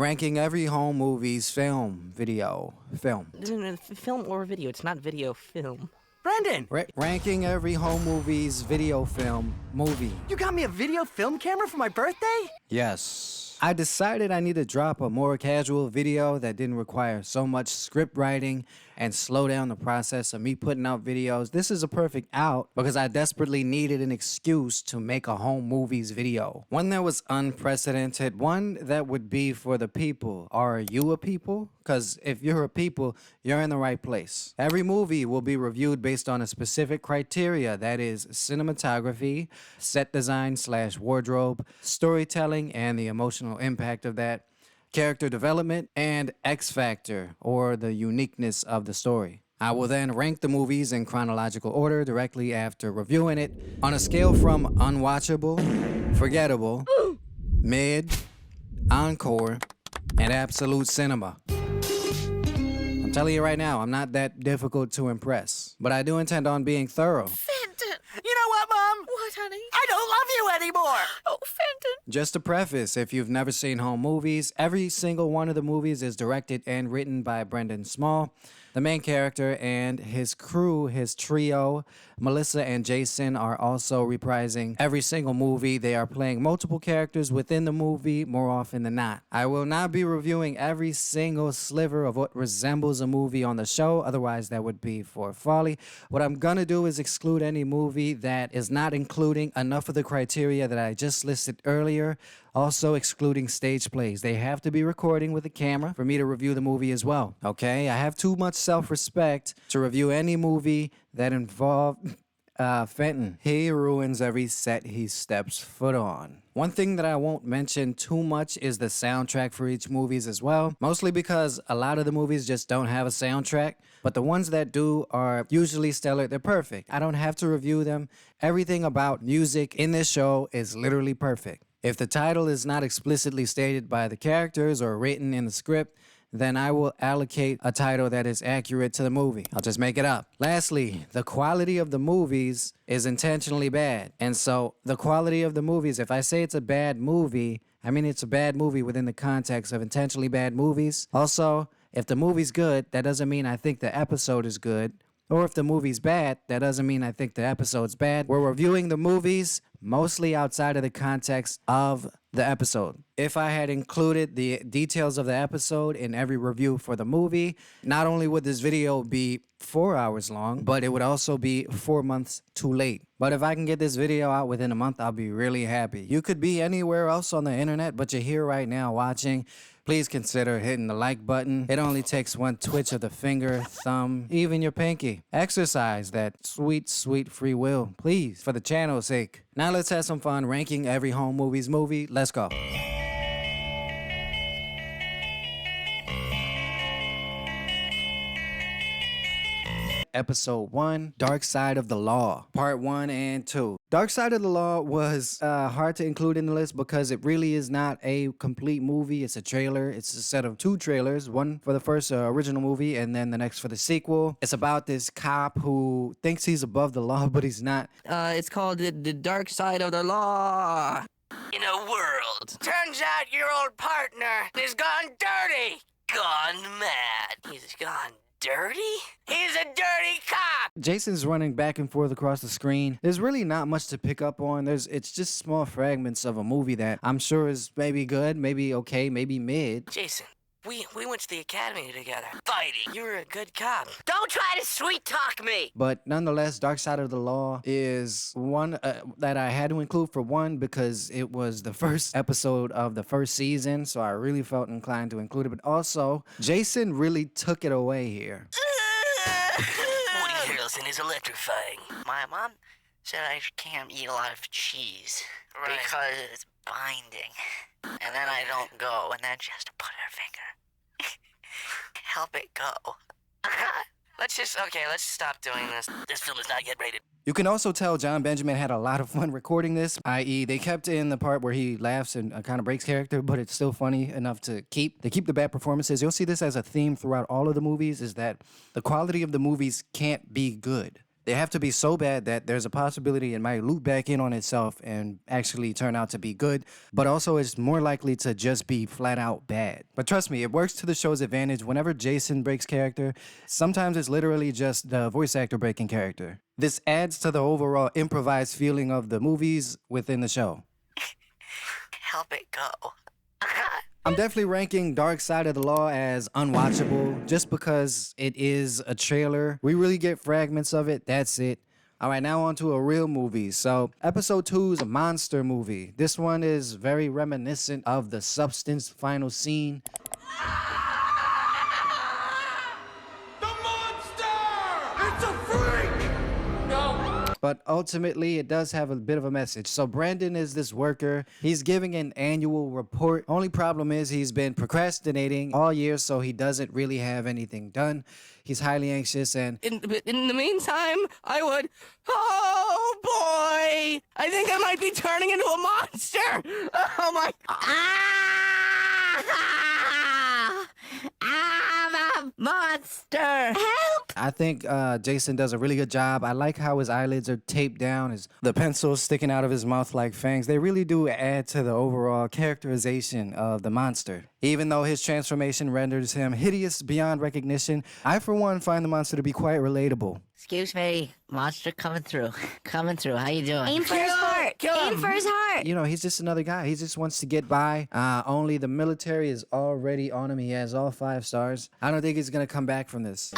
Ranking every home movie's film. Film or video. It's not video, film. Brendan! Ranking every home movie's video film movie. You got me a video film camera for my birthday? Yes. I decided I need to drop a more casual video that didn't require so much script writing and slow down the process of me putting out videos. This is a perfect out because I desperately needed an excuse to make a home movies video. One that was unprecedented, one that would be for the people. Are you a people? Because if you're a people, you're in the right place. Every movie will be reviewed based on a specific criteria, that is cinematography, set design / wardrobe, storytelling and the emotional impact of that, character development, and X factor, or the uniqueness of the story. I will then rank the movies in chronological order directly after reviewing it on a scale from unwatchable, forgettable, mid, encore, and absolute cinema. I'm telling you right now, I'm not that difficult to impress, but I do intend on being thorough. Fenton! You know what, Mom? What, honey? I don't love you anymore! Oh, Fenton! Just to preface, if you've never seen home movies, every single one of the movies is directed and written by Brendan Small. The main character and his crew, his trio, Melissa and Jason, are also reprising every single movie. They are playing multiple characters within the movie more often than not. I will not be reviewing every single sliver of what resembles a movie on the show, otherwise that would be for folly. What I'm gonna do is exclude any movie that is not including enough of the criteria that I just listed earlier. Also excluding stage plays. They have to be recording with a camera for me to review the movie as well, okay? I have too much self-respect to review any movie that involved Fenton. He ruins every set he steps foot on. One thing that I won't mention too much is the soundtrack for each movies as well, mostly because a lot of the movies just don't have a soundtrack, but the ones that do are usually stellar. They're perfect. I don't have to review them. Everything about music in this show is literally perfect. If the title is not explicitly stated by the characters or written in the script, then I will allocate a title that is accurate to the movie. I'll just make it up. Lastly, the quality of the movies is intentionally bad. And so the quality of the movies, if I say it's a bad movie, I mean it's a bad movie within the context of intentionally bad movies. Also, if the movie's good, that doesn't mean I think the episode is good. Or if the movie's bad, that doesn't mean I think the episode's bad. We're reviewing the movies mostly outside of the context of the episode. If I had included the details of the episode in every review for the movie, not only would this video be 4 hours long, but it would also be 4 months too late. But if I can get this video out within a month, I'll be really happy. You could be anywhere else on the internet, but you're here right now watching. Please consider hitting the like button. It only takes one twitch of the finger, thumb, even your pinky. Exercise that sweet, sweet free will, please, for the channel's sake. Now let's have some fun ranking every home movies movie. Let's go. Episode 1, Dark Side of the Law, Part 1 and 2. Dark Side of the Law was hard to include in the list because it really is not a complete movie. It's a trailer. It's a set of 2 trailers, one for the first original movie and then the next for the sequel. It's about this cop who thinks he's above the law, but he's not. It's called the Dark Side of the Law. In a world. Turns out your old partner is gone dirty. Gone mad. He's gone Dirty? He's a dirty cop! Jason's running back and forth across the screen. There's really not much to pick up on. It's just small fragments of a movie that I'm sure is maybe good, maybe okay, maybe mid. Jason, we went to the academy together. Fighting. You were a good cop. Don't try to sweet talk me! But nonetheless, Dark Side of the Law is one that I had to include for one because it was the first episode of the first season, so I really felt inclined to include it. But also, Jason really took it away here. Woody Harrelson is electrifying. My mom said I can't eat a lot of cheese because it's binding. And then I don't go, and then she has to put her finger. Help it go. Let's stop doing this. This film is not yet rated. You can also tell John Benjamin had a lot of fun recording this, i.e. they kept in the part where he laughs and kind of breaks character, but it's still funny enough to keep. They keep the bad performances. You'll see this as a theme throughout all of the movies, is that the quality of the movies can't be good. They have to be so bad that there's a possibility it might loop back in on itself and actually turn out to be good, but also it's more likely to just be flat out bad. But trust me, it works to the show's advantage. Whenever Jason breaks character, sometimes it's literally just the voice actor breaking character. This adds to the overall improvised feeling of the movies within the show. Help it go. I'm definitely ranking Dark Side of the Law as unwatchable just because it is a trailer. We really get fragments of it. That's it. All right, now on to a real movie. So, episode 2 is a monster movie. This one is very reminiscent of The Substance final scene. The monster! It's a freak! No. But ultimately, it does have a bit of a message. So Brandon is this worker. He's giving an annual report. Only problem is he's been procrastinating all year, so he doesn't really have anything done. He's highly anxious and... In the meantime, I would... Oh, boy! I think I might be turning into a monster! Oh, my... Ah! I'm a monster! Help! I think Jason does a really good job. I like how his eyelids are taped down, the pencils sticking out of his mouth like fangs. They really do add to the overall characterization of the monster. Even though his transformation renders him hideous beyond recognition, I, for one, find the monster to be quite relatable. Excuse me, monster coming through. Coming through, how you doing? Aim for his heart. Aim for his heart. You know, he's just another guy. He just wants to get by. Only the military is already on him. He has all 5 stars. I don't think he's going to come back from this.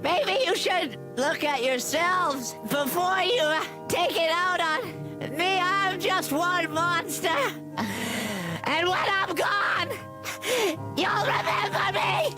Maybe you should look at yourselves before you take it out on me. I'm just one monster. And when I'm gone, you'll remember me.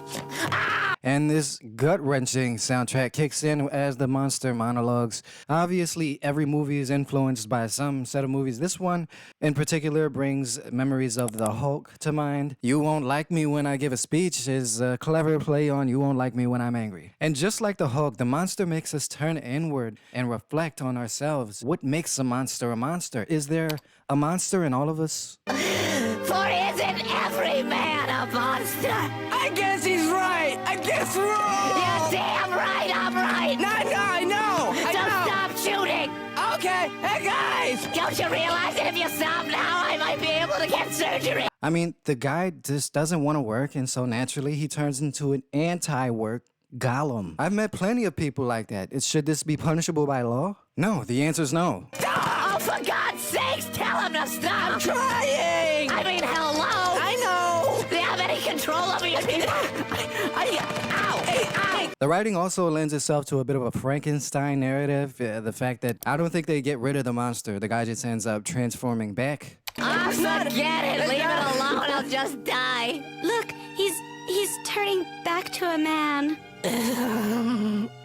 And this gut-wrenching soundtrack kicks in as the monster monologues. Obviously, every movie is influenced by some set of movies. This one, in particular, brings memories of the Hulk to mind. You won't like me when I give a speech is a clever play on you won't like me when I'm angry. And just like the Hulk, the monster makes us turn inward and reflect on ourselves. What makes a monster a monster? Is there a monster in all of us? For isn't every man a monster? I guess he's right! I guess wrong! You're damn right I'm right! No, I know! I So know! stop shooting! Okay, hey guys! Don't you realize that if you stop now, I might be able to get surgery? I mean, the guy just doesn't want to work, and so naturally he turns into an anti-work golem. I've met plenty of people like that. Should this be punishable by law? No, the answer's no. Oh, for God's sakes, tell him to stop! I'm trying! I mean, hello! I know! Do you have any control over your people? Ow! Hey! The writing also lends itself to a bit of a Frankenstein narrative. The fact that I don't think they get rid of the monster. The guy just ends up transforming back. Oh, forget it! Leave it alone, I'll just die. Look, he's turning back to a man.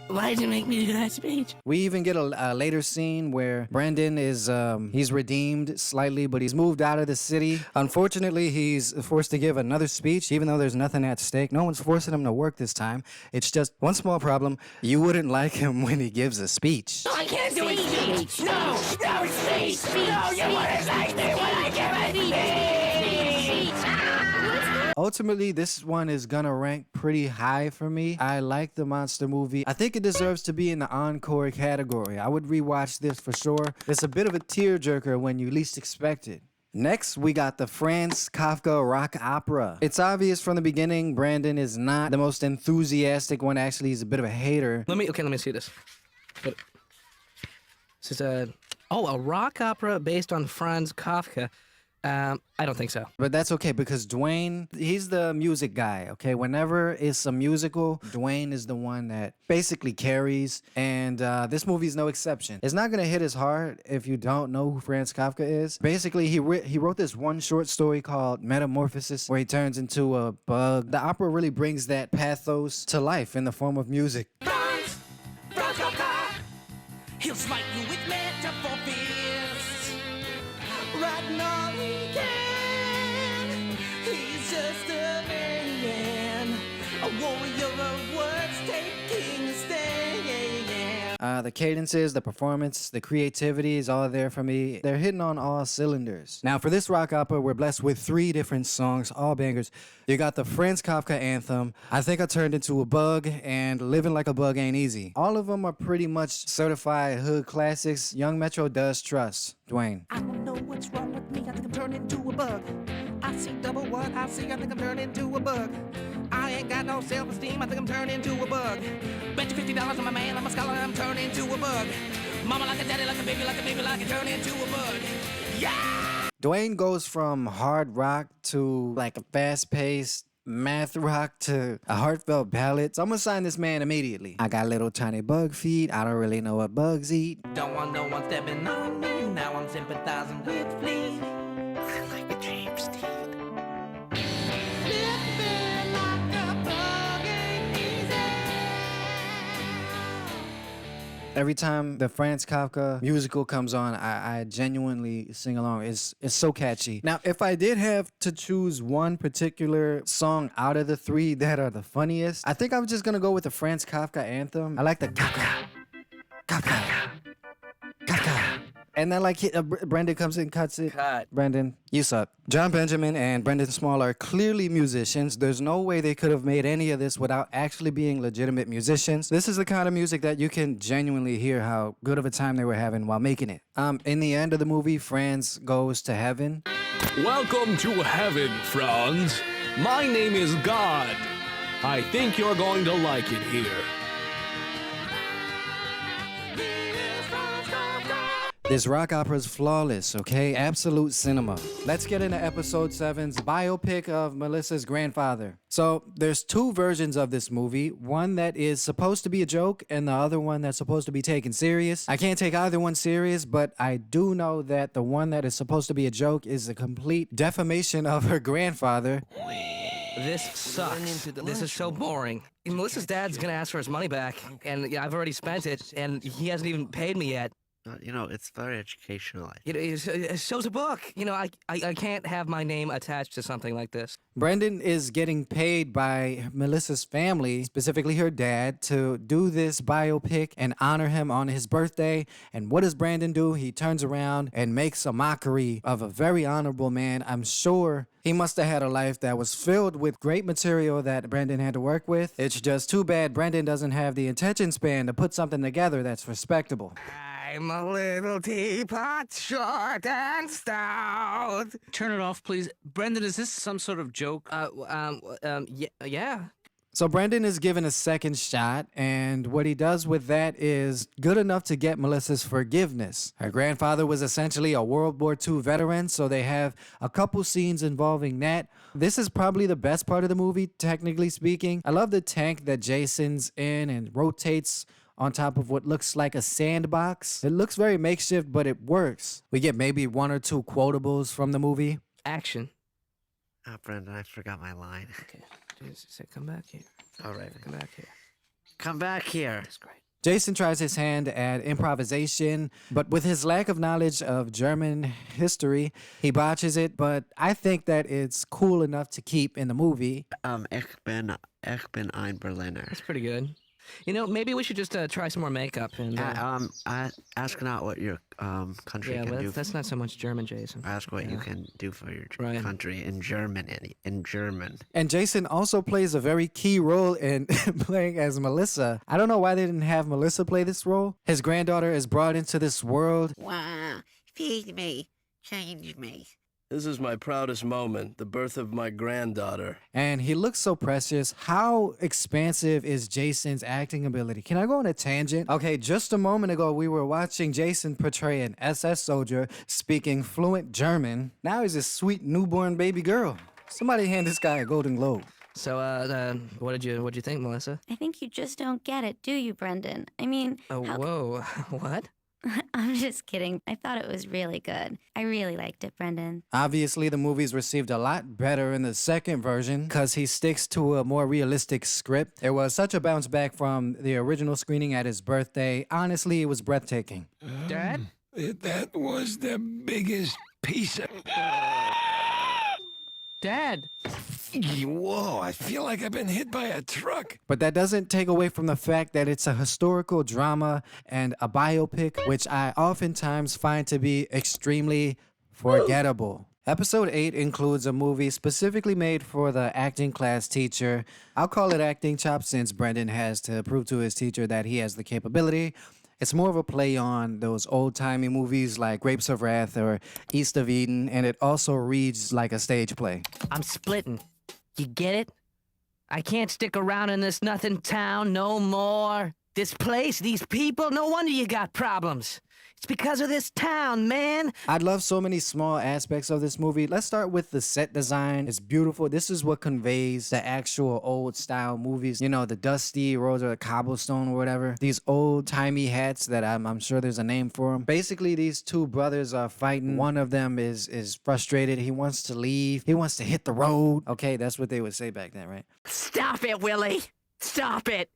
Why did you make me do that speech? We even get a later scene where Brandon is, he's redeemed slightly, but he's moved out of the city. Unfortunately, he's forced to give another speech, even though there's nothing at stake. No one's forcing him to work this time. It's just one small problem. You wouldn't like him when he gives a speech. I can't do a speech! No speech! No, you wouldn't like me when I give a speech! Ultimately, this one is gonna rank pretty high for me. I like the monster movie. I think it deserves to be in the encore category. I would rewatch this for sure. It's a bit of a tearjerker when you least expect it. Next, we got the Franz Kafka rock opera. It's obvious from the beginning, Brandon is not the most enthusiastic one. Actually, he's a bit of a hater. Let me see this. This is a rock opera based on Franz Kafka. I don't think so. But that's okay because Dwayne, he's the music guy, okay? Whenever it's a musical, Dwayne is the one that basically carries, and this movie's no exception. It's not gonna hit as hard if you don't know who Franz Kafka is. Basically, he wrote this one short story called Metamorphosis, where he turns into a bug. The opera really brings that pathos to life in the form of music. Franz Kafka! He'll smite you with metaphor fists. Writing all he can. He's just a man. A warrior of words taking a stand. The cadences, the performance, the creativity is all there for me. They're hitting on all cylinders. Now, for this rock opera, we're blessed with 3 different songs, all bangers. You got the Franz Kafka anthem, I Think I Turned Into a Bug, and Living Like a Bug Ain't Easy. All of them are pretty much certified hood classics. Young Metro does trust. Dwayne. I don't know what's wrong with me. I think I'm turning into a bug. I see double what I see. I think I'm turning into a bug. I ain't got no self-esteem. I think I'm turning into a bug. Bet you $50 on my man. I'm a scholar. I'm turning into a bug. Mama like a daddy, like a baby, like a baby, like a turn into a bug. Yeah! Dwayne goes from hard rock to like a fast-paced math rock to a heartfelt ballad. So I'm gonna sign this man immediately. I got little tiny bug feet. I don't really know what bugs eat. Don't want no one stepping on me. Now I'm sympathizing with fleas. I like James Dean. Living like a bug ain't easy. Every time the Franz Kafka musical comes on, I genuinely sing along. It's so catchy. Now, if I did have to choose one particular song out of the 3 that are the funniest, I think I'm just gonna go with the Franz Kafka anthem. I like the Kafka, Kafka, Kafka. And then Brendan comes in, cuts it. Cut. Brendan, you suck. John Benjamin and Brendan Small are clearly musicians. There's no way they could have made any of this without actually being legitimate musicians. This is the kind of music that you can genuinely hear how good of a time they were having while making it. In the end of the movie, Franz goes to heaven. Welcome to heaven, Franz. My name is God. I think you're going to like it here. This rock opera is flawless, okay? Absolute cinema. Let's get into episode 7's biopic of Melissa's grandfather. So there's 2 versions of this movie. One that is supposed to be a joke and the other one that's supposed to be taken serious. I can't take either one serious, but I do know that the one that is supposed to be a joke is a complete defamation of her grandfather. This sucks. This is so boring. Melissa's dad's gonna ask for his money back, and yeah, I've already spent it, and he hasn't even paid me yet. It's very educational. It shows a book. I can't have my name attached to something like this. Brendan is getting paid by Melissa's family, specifically her dad, to do this biopic and honor him on his birthday. And what does Brandon do? He turns around and makes a mockery of a very honorable man. I'm sure he must have had a life that was filled with great material that Brandon had to work with. It's just too bad Brendan doesn't have the attention span to put something together that's respectable. I'm a little teapot, short and stout. Turn it off, please. Brendan, is this some sort of joke? Yeah. So Brendan is given a second shot, and what he does with that is good enough to get Melissa's forgiveness. Her grandfather was essentially a World War II veteran, so they have a couple scenes involving that. This is probably the best part of the movie, technically speaking. I love the tank that Jason's in and rotates on top of what looks like a sandbox. It looks very makeshift, but it works. We get maybe 1 or 2 quotables from the movie. Action. Brendan, I forgot my line. Okay. Just say, come back here. All right. Come back here. Come back here. That's great. Jason tries his hand at improvisation, but with his lack of knowledge of German history, he botches it, but I think that it's cool enough to keep in the movie. Ich bin ein Berliner. That's pretty good. Maybe we should just try some more makeup and. Ask not what your country yeah, can do. that's not so much German, Jason. Ask what you can do for your Right. country in German. In German. And Jason also plays a very key role in playing as Melissa. I don't know why they didn't have Melissa play this role. His granddaughter is brought into this world. Wow, feed me, change me. This is my proudest moment, the birth of my granddaughter. And he looks so precious. How expansive is Jason's acting ability? Can I go on a tangent? Okay, just a moment ago, we were watching Jason portray an SS soldier speaking fluent German. Now he's a sweet newborn baby girl. Somebody hand this guy a Golden Globe. So, what'd you think, Melissa? I think you just don't get it, do you, Brendan? I mean, Whoa, what? I'm just kidding. I thought it was really good. I really liked it, Brendan. Obviously, the movie's received a lot better in the second version because he sticks to a more realistic script. It was such a bounce back from the original screening at his birthday. Honestly, it was breathtaking. Dad? That was the biggest piece of... Dad. Whoa, I feel like I've been hit by a truck. But that doesn't take away from the fact that it's a historical drama and a biopic, which I oftentimes find to be extremely forgettable. Episode 8 includes a movie specifically made for the acting class teacher. I'll call it acting chops since Brendan has to prove to his teacher that he has the capability. It's more of a play on those old-timey movies like Grapes of Wrath or East of Eden, and it also reads like a stage play. I'm splitting. You get it? I can't stick around in this nothing town no more. This place, these people, no wonder you got problems. It's because of this town, man. I love so many small aspects of this movie. Let's start with the set design. It's beautiful. This is what conveys the actual old style movies. You know, the dusty roads or the cobblestone or whatever. These old timey hats that I'm sure there's a name for them. Basically, these two brothers are fighting. One of them is frustrated. He wants to leave. He wants to hit the road. Okay, that's what they would say back then, right? Stop it, Willie. Stop it.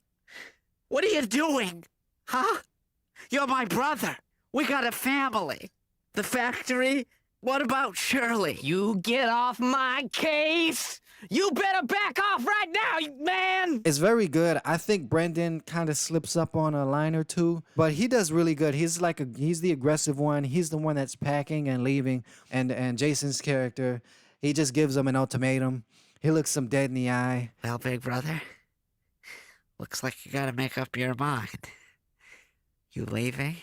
What are you doing? Huh? You're my brother. We got a family. The factory? What about Shirley? You get off my case. You better back off right now, man. It's very good. I think Brendan kind of slips up on a line or two, but he does really good. He's the aggressive one. He's the one that's packing and leaving. And Jason's character, he just gives him an ultimatum. He looks him dead in the eye. Well, big brother, looks like you gotta make up your mind. You leaving?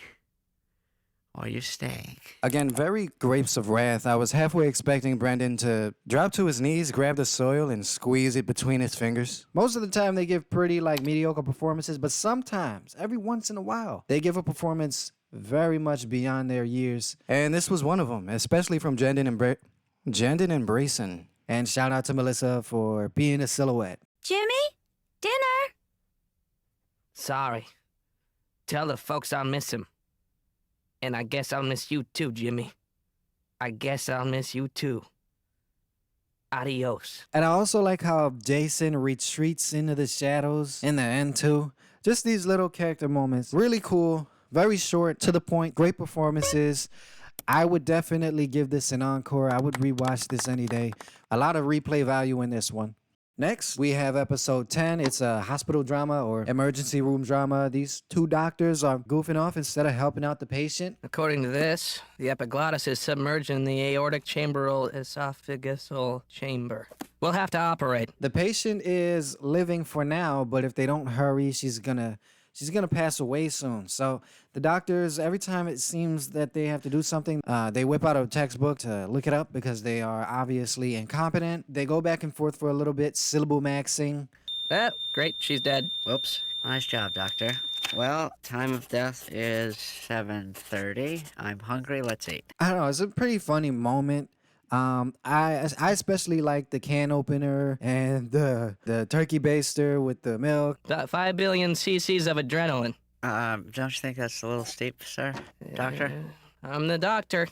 Or you staying? Again, very Grapes of Wrath. I was halfway expecting Brendan to drop to his knees, grab the soil, and squeeze it between his fingers. Most of the time, they give pretty, mediocre performances, but sometimes, every once in a while, they give a performance very much beyond their years. And this was one of them, especially from Jendon and Brayson. And shout out to Melissa for being a silhouette. Jimmy? Dinner? Sorry. Tell the folks I'll miss him. And I guess I'll miss you too, Jimmy. I guess I'll miss you too. Adios. And I also like how Jason retreats into the shadows in the end too. Just these little character moments. Really cool. Very short, to the point. Great performances. I would definitely give this an encore. I would rewatch this any day. A lot of replay value in this one. Next, we have episode 10. It's a hospital drama or emergency room drama. These two doctors are goofing off instead of helping out the patient. According to this, the epiglottis is submerged in the aortic chamberal esophageal chamber. We'll have to operate. The patient is living for now, but if they don't hurry, she's gonna pass away soon. So the doctors, every time it seems that they have to do something, they whip out a textbook to look it up because they are obviously incompetent. They go back and forth for a little bit, syllable maxing. Great, she's dead. Whoops. Nice job, doctor. Well, time of death is 7:30. I'm hungry. Let's eat. I don't know. It's a pretty funny moment. I especially like the can opener and the turkey baster with the milk. 5 billion cc's of adrenaline. Don't you think that's a little steep, sir? Doctor? I'm the doctor.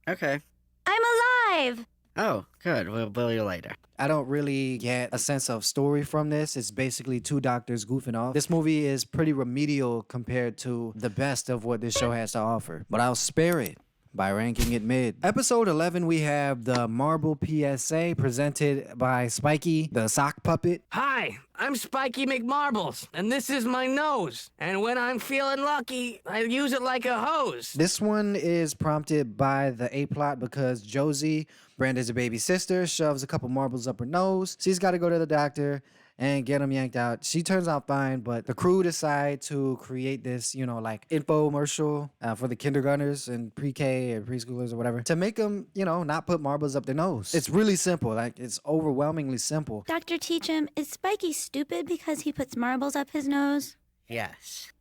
Okay. I'm alive! Oh, good. We'll bill you later. I don't really get a sense of story from this. It's basically two doctors goofing off. This movie is pretty remedial compared to the best of what this show has to offer, but I'll spare it by ranking it mid. Episode 11, we have the Marble PSA presented by Spiky, the sock puppet. Hi, I'm Spiky McMarbles, and this is my nose. And when I'm feeling lucky, I use it like a hose. This one is prompted by the A-plot because Josie, Brandon's baby sister, shoves a couple marbles up her nose. She's got to go to the doctor and get them yanked out. She turns out fine, but the crew decide to create this, infomercial for the kindergartners and pre-K or preschoolers or whatever to make them, not put marbles up their nose. It's really simple. It's overwhelmingly simple. Dr. Teachum, is Spiky stupid because he puts marbles up his nose? Yes.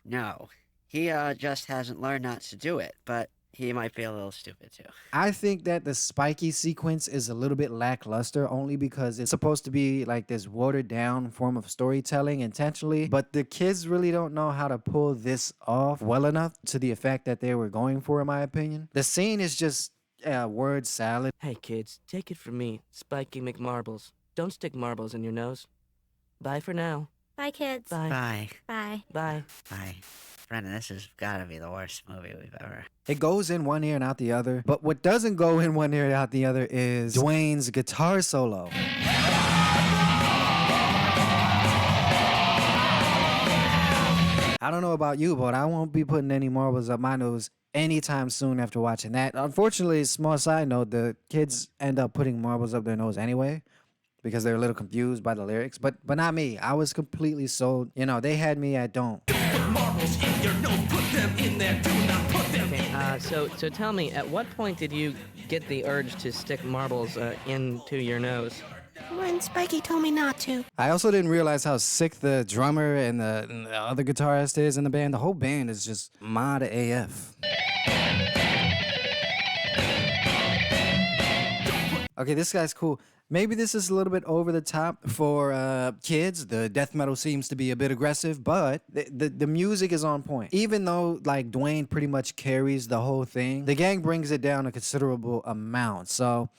No. He just hasn't learned not to do it, but he might be a little stupid too. I think that the Spiky sequence is a little bit lackluster only because it's supposed to be like this watered down form of storytelling intentionally, but the kids really don't know how to pull this off well enough to the effect that they were going for, in my opinion. The scene is just word salad. Hey kids, take it from me, Spiky McMarbles. Don't stick marbles in your nose. Bye for now. Bye, kids. Bye. Bye. Bye. Bye. Bye. Brendan, this has got to be the worst movie we've ever. It goes in one ear and out the other, but what doesn't go in one ear and out the other is Dwayne's guitar solo. I don't know about you, but I won't be putting any marbles up my nose anytime soon after watching that. Unfortunately, small side note, the kids end up putting marbles up their nose anyway because they're a little confused by the lyrics, but not me. I was completely sold. You know, they had me at don't. So tell me, at what point did you get the urge to stick marbles into your nose? When Spiky told me not to. I also didn't realize how sick the drummer and the other guitarist is in the band. The whole band is just mod AF. Okay, this guy's cool. Maybe this is a little bit over the top for kids. The death metal seems to be a bit aggressive, but the music is on point. Even though, like, Dwayne pretty much carries the whole thing, the gang brings it down a considerable amount. So,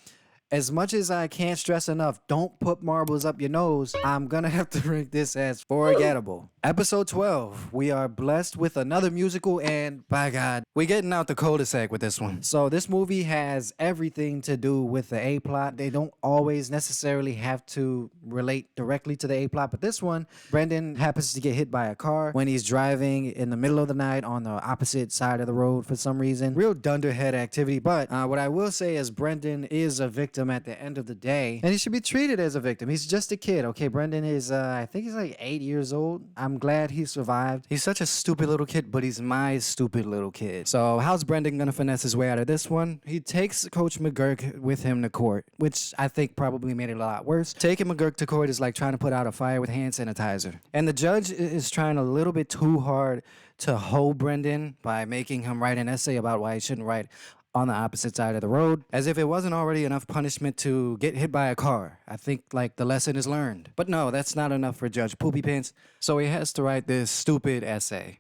as much as I can't stress enough, don't put marbles up your nose, I'm gonna have to rank this as forgettable. Episode 12, we are blessed with another musical, and by God, we're getting out the cul-de-sac with this one. So this movie has everything to do with the A-plot. They don't always necessarily have to relate directly to the A-plot, but this one, Brendan happens to get hit by a car when he's driving in the middle of the night on the opposite side of the road for some reason. Real dunderhead activity, but what I will say is Brendan is a victim at the end of the day, and he should be treated as a victim. He's just a kid, okay? Brendan is, I think he's like 8 years old. I'm glad he survived. He's such a stupid little kid, but he's my stupid little kid. So how's Brendan gonna finesse his way out of this one? He takes Coach McGurk with him to court, which I think probably made it a lot worse. Taking McGurk to court is like trying to put out a fire with hand sanitizer. And the judge is trying a little bit too hard to hold Brendan by making him write an essay about why he shouldn't write on the opposite side of the road, as if it wasn't already enough punishment to get hit by a car. I think, like, the lesson is learned. But no, that's not enough for Judge Poopy Pants, so he has to write this stupid essay.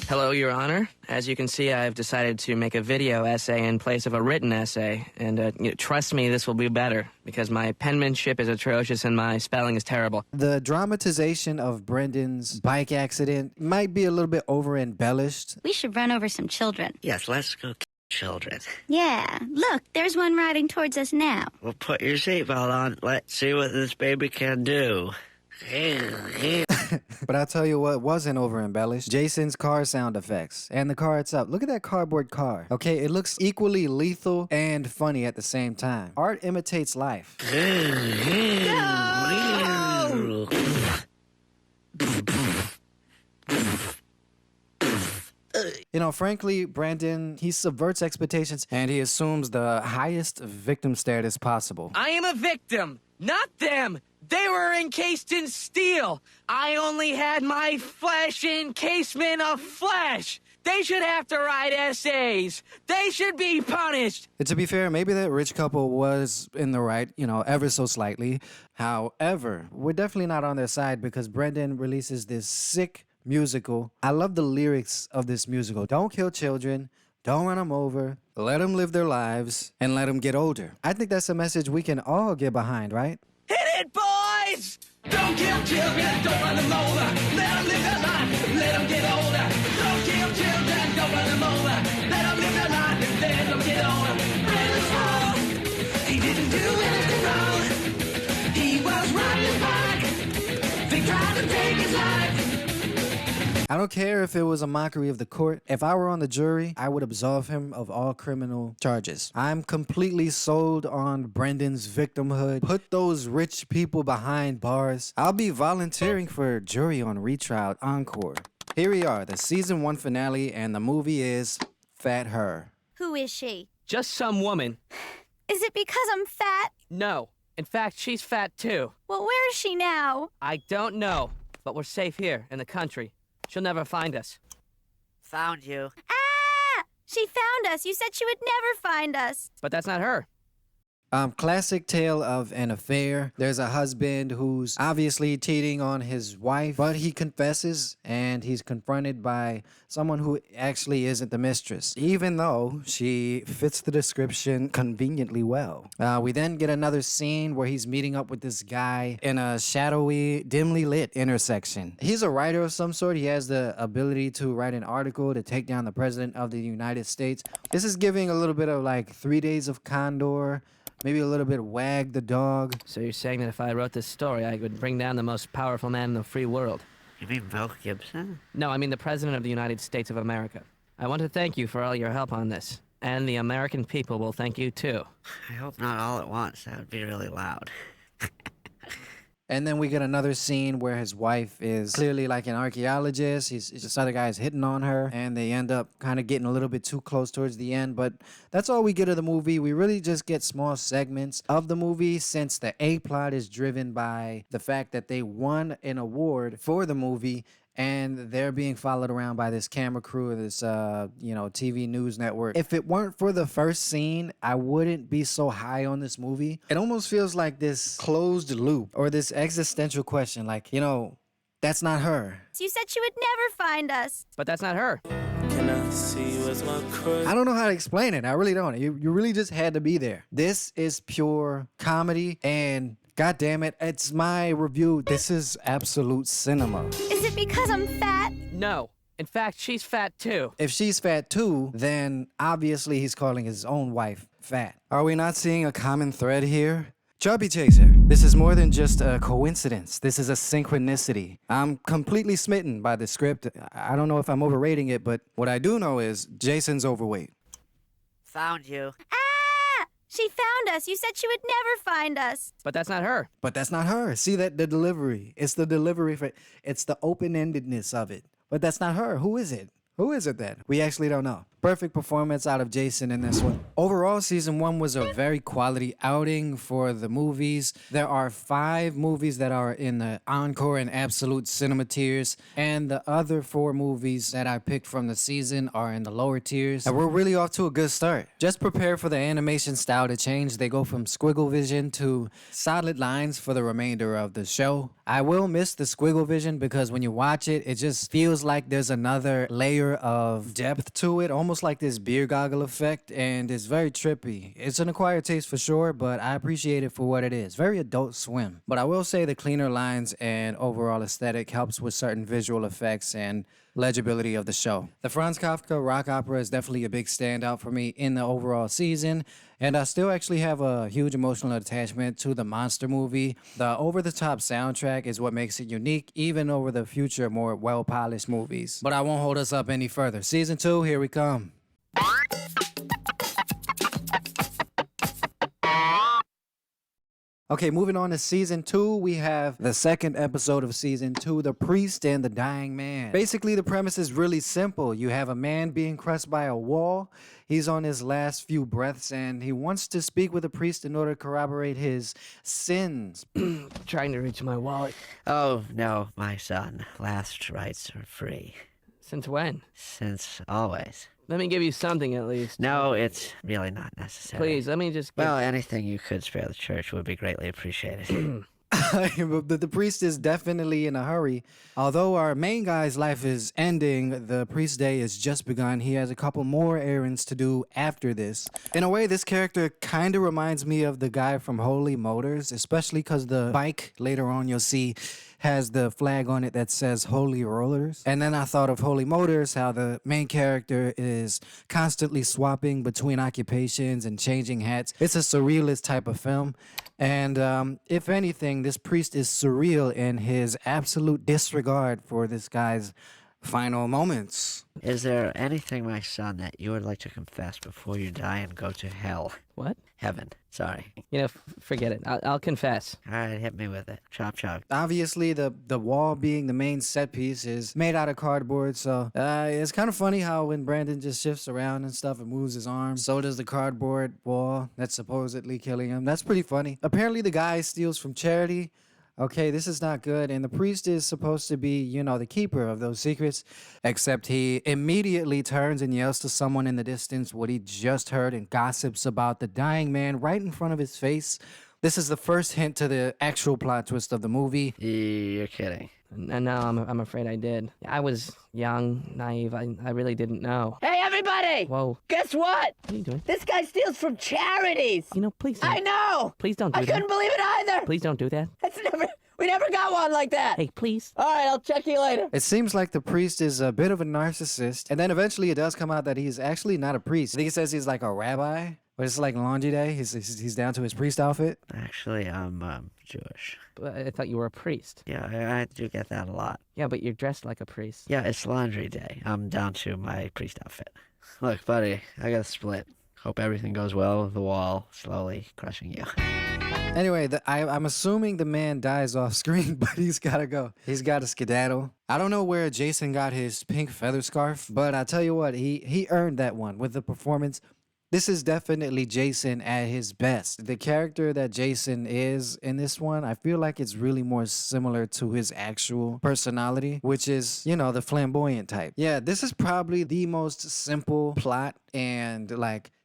Hello, Your Honor. As you can see, I've decided to make a video essay in place of a written essay. And trust me, this will be better, because my penmanship is atrocious and my spelling is terrible. The dramatization of Brendan's bike accident might be a little bit over-embellished. We should run over some children. Yes, let's go children. Yeah, look, there's one riding towards us now. Well, put your seatbelt on. Let's see what this baby can do. But I'll tell you what wasn't over-embellished. Jason's car sound effects. And the car itself. Look at that cardboard car. Okay, it looks equally lethal and funny at the same time. Art imitates life. You know, frankly, Brandon, he subverts expectations and he assumes the highest victim status possible. I am a victim, not them. They were encased in steel. I only had my flesh encasement of flesh. They should have to write essays. They should be punished. To be fair, maybe that rich couple was in the right, you know, ever so slightly. However, we're definitely not on their side because Brendan releases this sick musical. I love the lyrics of this musical. Don't kill children. Don't run them over. Let them live their lives and let them get older. I think that's a message we can all get behind, right? Hit it, boys! Don't kill children, don't run them over. Let them live their life, let them get older. Don't kill children, don't run them over. Let them live their life, let them get older. Brandon's wrong. He didn't do anything wrong. He was riding his bike. They tried to take his life. I don't care if it was a mockery of the court. If I were on the jury, I would absolve him of all criminal charges. I'm completely sold on Brendan's victimhood. Put those rich people behind bars. I'll be volunteering for jury on retrial encore. Here we are, the season 1 finale, and the movie is Fat Her. Who is she? Just some woman. Is it because I'm fat? No. In fact, she's fat too. Well, where is she now? I don't know, but we're safe here in the country. She'll never find us. Found you. Ah! She found us. You said she would never find us. But that's not her. Classic tale of an affair. There's a husband who's obviously cheating on his wife, but he confesses and he's confronted by someone who actually isn't the mistress, even though she fits the description conveniently well. We then get another scene where he's meeting up with this guy in a shadowy, dimly lit intersection. He's a writer of some sort. He has the ability to write an article to take down the president of the United States. This is giving a little bit of like 3 Days of Condor, maybe a little bit Wag the Dog. So you're saying that if I wrote this story, I would bring down the most powerful man in the free world? You mean Mel Gibson? No, I mean the President of the United States of America. I want to thank you for all your help on this. And the American people will thank you too. I hope not all at once. That would be really loud. And then we get another scene where his wife is clearly like an archaeologist. This other guy is hitting on her, and they end up kind of getting a little bit too close towards the end. But that's all we get of the movie. We really just get small segments of the movie, since the A plot is driven by the fact that they won an award for the movie, and they're being followed around by this camera crew of this, TV news network. If it weren't for the first scene, I wouldn't be so high on this movie. It almost feels like this closed loop or this existential question, like, that's not her. You said she would never find us. But that's not her. Can I see you as my crush? I don't know how to explain it. I really don't. You really just had to be there. This is pure comedy, and God damn it, it's my review. This is absolute cinema. Is it because I'm fat? No. In fact, she's fat too. If she's fat too, then obviously he's calling his own wife fat. Are we not seeing a common thread here? Chubby Chaser, this is more than just a coincidence. This is a synchronicity. I'm completely smitten by the script. I don't know if I'm overrating it, but what I do know is Jason's overweight. Found you. Ah! She found us. You said she would never find us. But that's not her. But that's not her. See the delivery. It's the delivery it's the open-endedness of it. But that's not her. Who is it? Who is it then? We actually don't know. Perfect performance out of Jason in this one. Overall, season 1 was a very quality outing for the movies. There are 5 movies that are in the encore and absolute cinema tiers, and the other 4 movies that I picked from the season are in the lower tiers. And we're really off to a good start. Just prepare for the animation style to change. They go from squiggle vision to solid lines for the remainder of the show. I will miss the squiggle vision because when you watch it, it just feels like there's another layer of depth to it, almost like this beer goggle effect, and it's very trippy. It's an acquired taste for sure, but I appreciate it for what it is. Very Adult Swim. But I will say the cleaner lines and overall aesthetic helps with certain visual effects and legibility of the show. The Franz Kafka rock opera is definitely a big standout for me in the overall season, and I still actually have a huge emotional attachment to the monster movie. The over-the-top soundtrack is what makes it unique, even over the future more well-polished movies. But I won't hold us up any further. Season 2, here we come. Okay, moving on to season 2, we have the second episode of season 2, The Priest and the Dying Man. Basically, the premise is really simple. You have a man being crushed by a wall. He's on his last few breaths, and he wants to speak with a priest in order to corroborate his sins. Trying to reach my wallet. Oh, no, my son. Last rites are free. Since when? Since always. Let me give you something at least. No, it's really not necessary. Please, let me just... Well, anything you could spare the church would be greatly appreciated. The priest is definitely in a hurry. Although our main guy's life is ending, the priest's day has just begun. He has a couple more errands to do after this. In a way, this character kind of reminds me of the guy from Holy Motors, especially because the bike, later on you'll see, has the flag on it that says Holy Rollers. And then I thought of Holy Motors, how the main character is constantly swapping between occupations and changing hats. It's a surrealist type of film. And if anything, this priest is surreal in his absolute disregard for this guy's final moments. Is there anything, my son, that you would like to confess before you die and go to hell? What? Heaven. Sorry. Forget it. I'll confess. All right, hit me with it. Chop, chop. Obviously, the wall being the main set piece is made out of cardboard, so it's kind of funny how when Brandon just shifts around and stuff and moves his arm, so does the cardboard wall that's supposedly killing him. That's pretty funny. Apparently, the guy steals from charity. Okay, this is not good. And the priest is supposed to be, the keeper of those secrets, except he immediately turns and yells to someone in the distance what he just heard and gossips about the dying man right in front of his face. This is the first hint to the actual plot twist of the movie. You're kidding. No, I'm afraid I did. I was young, naive. I really didn't know. Hey, everybody! Whoa. Guess what? What are you doing? This guy steals from charities. Please don't. I know. Please don't do I that. couldn't believe it either. Please don't do that. We never got one like that. Hey, please. All right, I'll check you later. It seems like the priest is a bit of a narcissist. And then eventually it does come out that he's actually not a priest. I think he says he's like a rabbi. But it's like laundry day. He's down to his priest outfit. Actually, I'm Jewish. But I thought you were a priest. Yeah, I do get that a lot. Yeah, but you're dressed like a priest. Yeah, it's laundry day. I'm down to my priest outfit. Look, buddy, I got a split. Hope everything goes well with the wall slowly crushing you. Anyway, I'm assuming the man dies off screen, but he's got to go. He's got to skedaddle. I don't know where Jason got his pink feather scarf, but I tell you what, he earned that one with the performance. This is definitely Jason at his best. The character that Jason is in this one, I feel like it's really more similar to his actual personality, which is, the flamboyant type. Yeah, this is probably the most simple plot and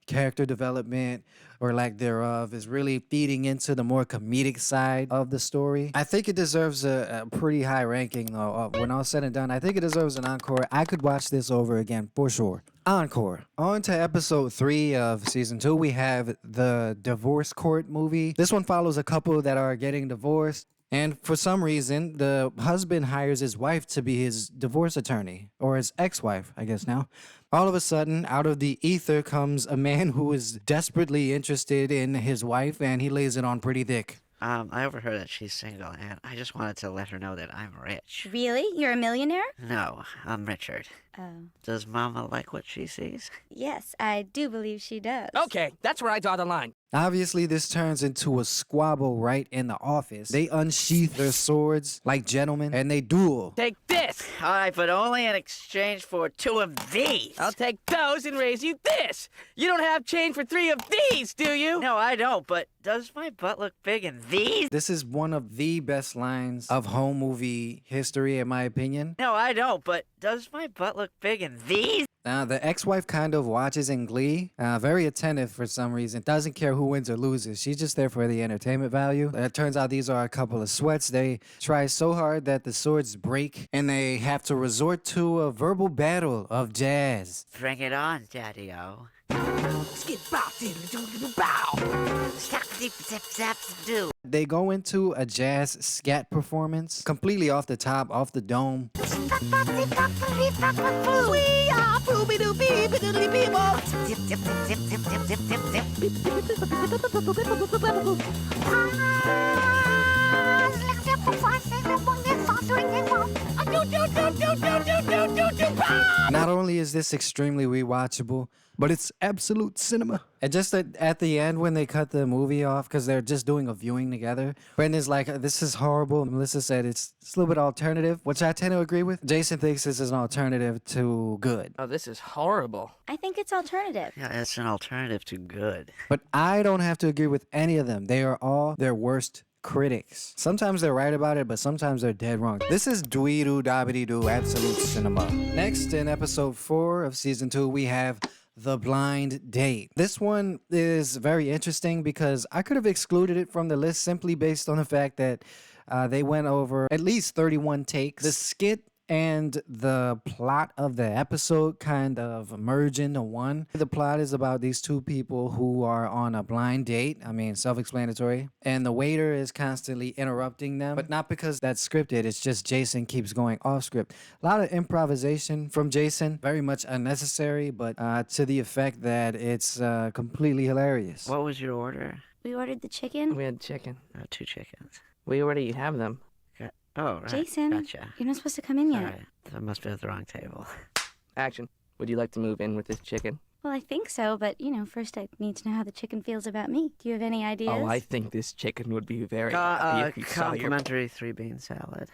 character development or lack thereof is really feeding into the more comedic side of the story. I think it deserves a pretty high ranking though. When all said and done, I think it deserves an encore. I could watch this over again for sure. Encore. On to episode 3 of season 2. We have the divorce court movie. This one follows a couple that are getting divorced. And for some reason, the husband hires his wife to be his divorce attorney, or his ex-wife, I guess now. All of a sudden, out of the ether comes a man who is desperately interested in his wife, and he lays it on pretty thick. I overheard that she's single, and I just wanted to let her know that I'm rich. Really? You're a millionaire? No, I'm Richard. Oh. Does Mama like what she sees? Yes, I do believe she does. Okay, that's where I draw the line. Obviously, this turns into a squabble right in the office. They unsheath their swords like gentlemen, and they duel. Take this! All right, but only in exchange for 2 of these. I'll take those and raise you this! You don't have change for 3 of these, do you? No, I don't, but does my butt look big in these? This is one of the best lines of home movie history, in my opinion. No, I don't, but does my butt look big in these? The ex-wife kind of watches in glee, very attentive for some reason, doesn't care who wins or loses. She's just there for the entertainment value. It turns out these are a couple of sweats. They try so hard that the swords break, and they have to resort to a verbal battle of jazz. Bring it on, Daddy-O. They go into a jazz scat performance, completely off the top, off the dome. Not only is this extremely rewatchable, but it's absolute cinema. And just at the end when they cut the movie off, because they're just doing a viewing together, Brendan's like, this is horrible. Melissa said it's a little bit alternative, which I tend to agree with. Jason thinks this is an alternative to good. Oh, this is horrible. I think it's alternative. Yeah, it's an alternative to good. But I don't have to agree with any of them. They are all their worst critics. Sometimes they're right about it, but sometimes they're dead wrong. This is doo dabity doo absolute cinema. Next, in episode 4 of season 2, we have The Blind Date. This one is very interesting because I could have excluded it from the list simply based on the fact that they went over at least 31 takes. The skit and the plot of the episode kind of merge into one. The plot is about these two people who are on a blind date. I mean, self-explanatory. And the waiter is constantly interrupting them, but not because that's scripted. It's just Jason keeps going off script. A lot of improvisation from Jason, very much unnecessary, but to the effect that it's completely hilarious. What was your order? We ordered the chicken. We had chicken. 2 chickens. We already have them. Oh, right. Jason, Gotcha. you're not supposed to come in yet. All right. That must be at the wrong table. Action. Would you like to move in with this chicken? Well, I think so, but, first I need to know how the chicken feels about me. Do you have any ideas? Oh, I think this chicken would be very happy if you saw your... Complimentary 3-bean salad.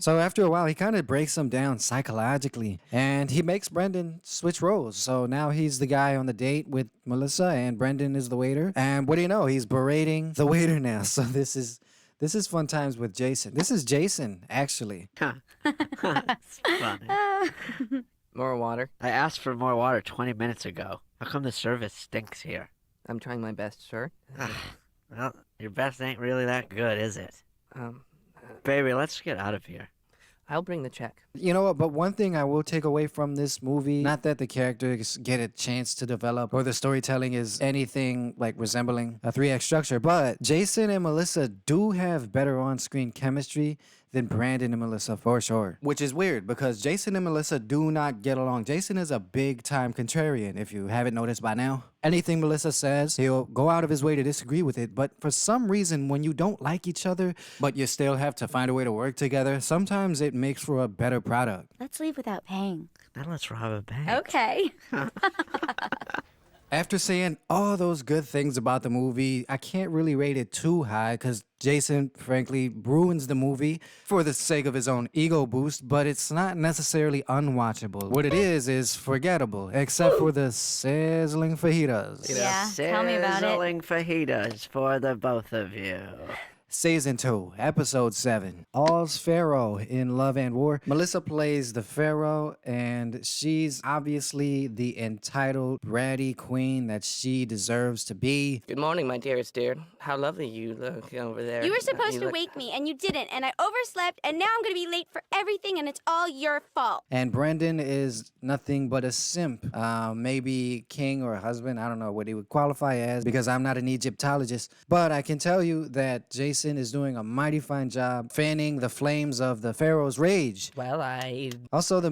So after a while, he kind of breaks them down psychologically, and he makes Brendan switch roles. So now he's the guy on the date with Melissa, and Brendan is the waiter. And what do you know? He's berating the waiter now. So this is This is Fun Times with Jason. This is Jason, actually. That's funny. More water. I asked for more water 20 minutes ago. How come the service stinks here? I'm trying my best, sir. Well, your best ain't really that good, is it? Baby, let's get out of here. I'll bring the check. You know what? But one thing I will take away from this movie, not that the characters get a chance to develop or the storytelling is anything like resembling a 3-act structure, but Jason and Melissa do have better on-screen chemistry than Brandon and Melissa for sure. Which is weird because Jason and Melissa do not get along. Jason is a big-time contrarian, if you haven't noticed by now. Anything Melissa says, he'll go out of his way to disagree with it, but for some reason, when you don't like each other, but you still have to find a way to work together, sometimes it makes for a better product. Let's leave without paying. Now let's rob a bank. Okay. After saying all those good things about the movie, I can't really rate it too high because Jason, frankly, ruins the movie for the sake of his own ego boost, but it's not necessarily unwatchable. What it is forgettable, except for the sizzling fajitas. Yeah, tell me about it. Sizzling fajitas for the both of you. Season 2, Episode 7, All's Pharaoh in Love and War. Melissa plays the Pharaoh, and she's obviously the entitled, bratty queen that she deserves to be. Good morning, my dearest dear. How lovely you look over there. You were supposed to wake me, and you didn't, and I overslept, and now I'm gonna be late for everything, and it's all your fault. And Brendan is nothing but a simp. Maybe king or husband. I don't know what he would qualify as because I'm not an Egyptologist. But I can tell you that Jason is doing a mighty fine job fanning the flames of the Pharaoh's rage. Well, Also, in